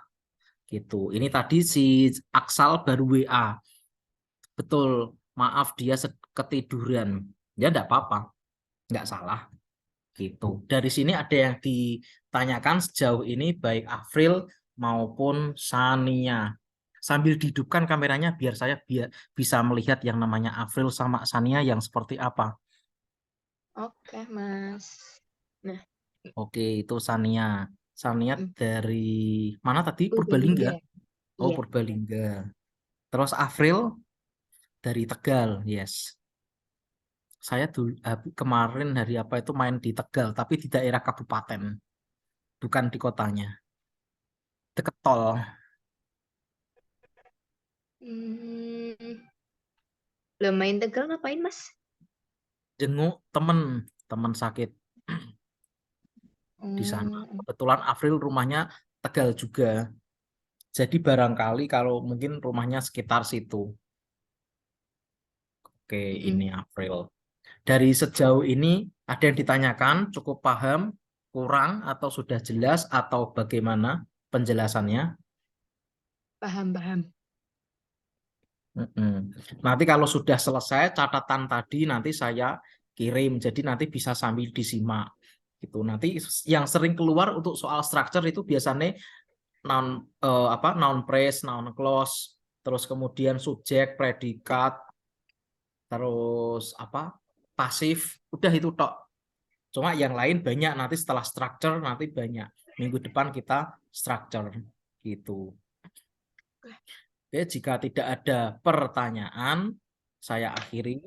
Gitu. Ini tadi si Aksal baru WA. Betul, maaf dia ketiduran. Ya enggak apa-apa. Enggak salah. Gitu. Dari sini ada yang ditanyakan sejauh ini baik Afril maupun Sania. Sambil dihidupkan kameranya biar saya bisa melihat yang namanya Afril sama Sania yang seperti apa. Oke, Mas. Nah, Oke, itu Sania. Sania Mm. dari mana tadi? Purbalingga. Purbalingga. Oh, Iya. Purbalingga. Terus Afril dari Tegal, yes. Saya dulu kemarin hari apa itu main di Tegal, tapi di daerah kabupaten, bukan di kotanya. Deket tol. Lo main Tegal ngapain, Mas? Jenguk temen sakit di sana. Kebetulan Afril rumahnya Tegal juga. Jadi barangkali kalau mungkin rumahnya sekitar situ. Oke, ini April. Dari sejauh ini ada yang ditanyakan, cukup paham, kurang, atau sudah jelas, atau bagaimana penjelasannya? Paham. Nanti kalau sudah selesai catatan tadi nanti saya kirim, jadi nanti bisa sambil disimak. Gitu. Nanti yang sering keluar untuk soal structure itu biasanya noun phrase, noun clause, terus kemudian subjek, predikat, terus pasif, udah itu tok. Cuma yang lain banyak, nanti setelah structure nanti banyak. Minggu depan kita structure gitu. Oke, jika tidak ada pertanyaan, saya akhiri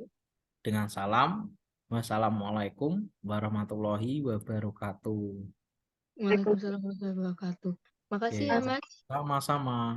dengan salam. Wassalamualaikum warahmatullahi wabarakatuh. Waalaikumsalam warahmatullahi wabarakatuh. Makasih ya, Mas. Sama-sama.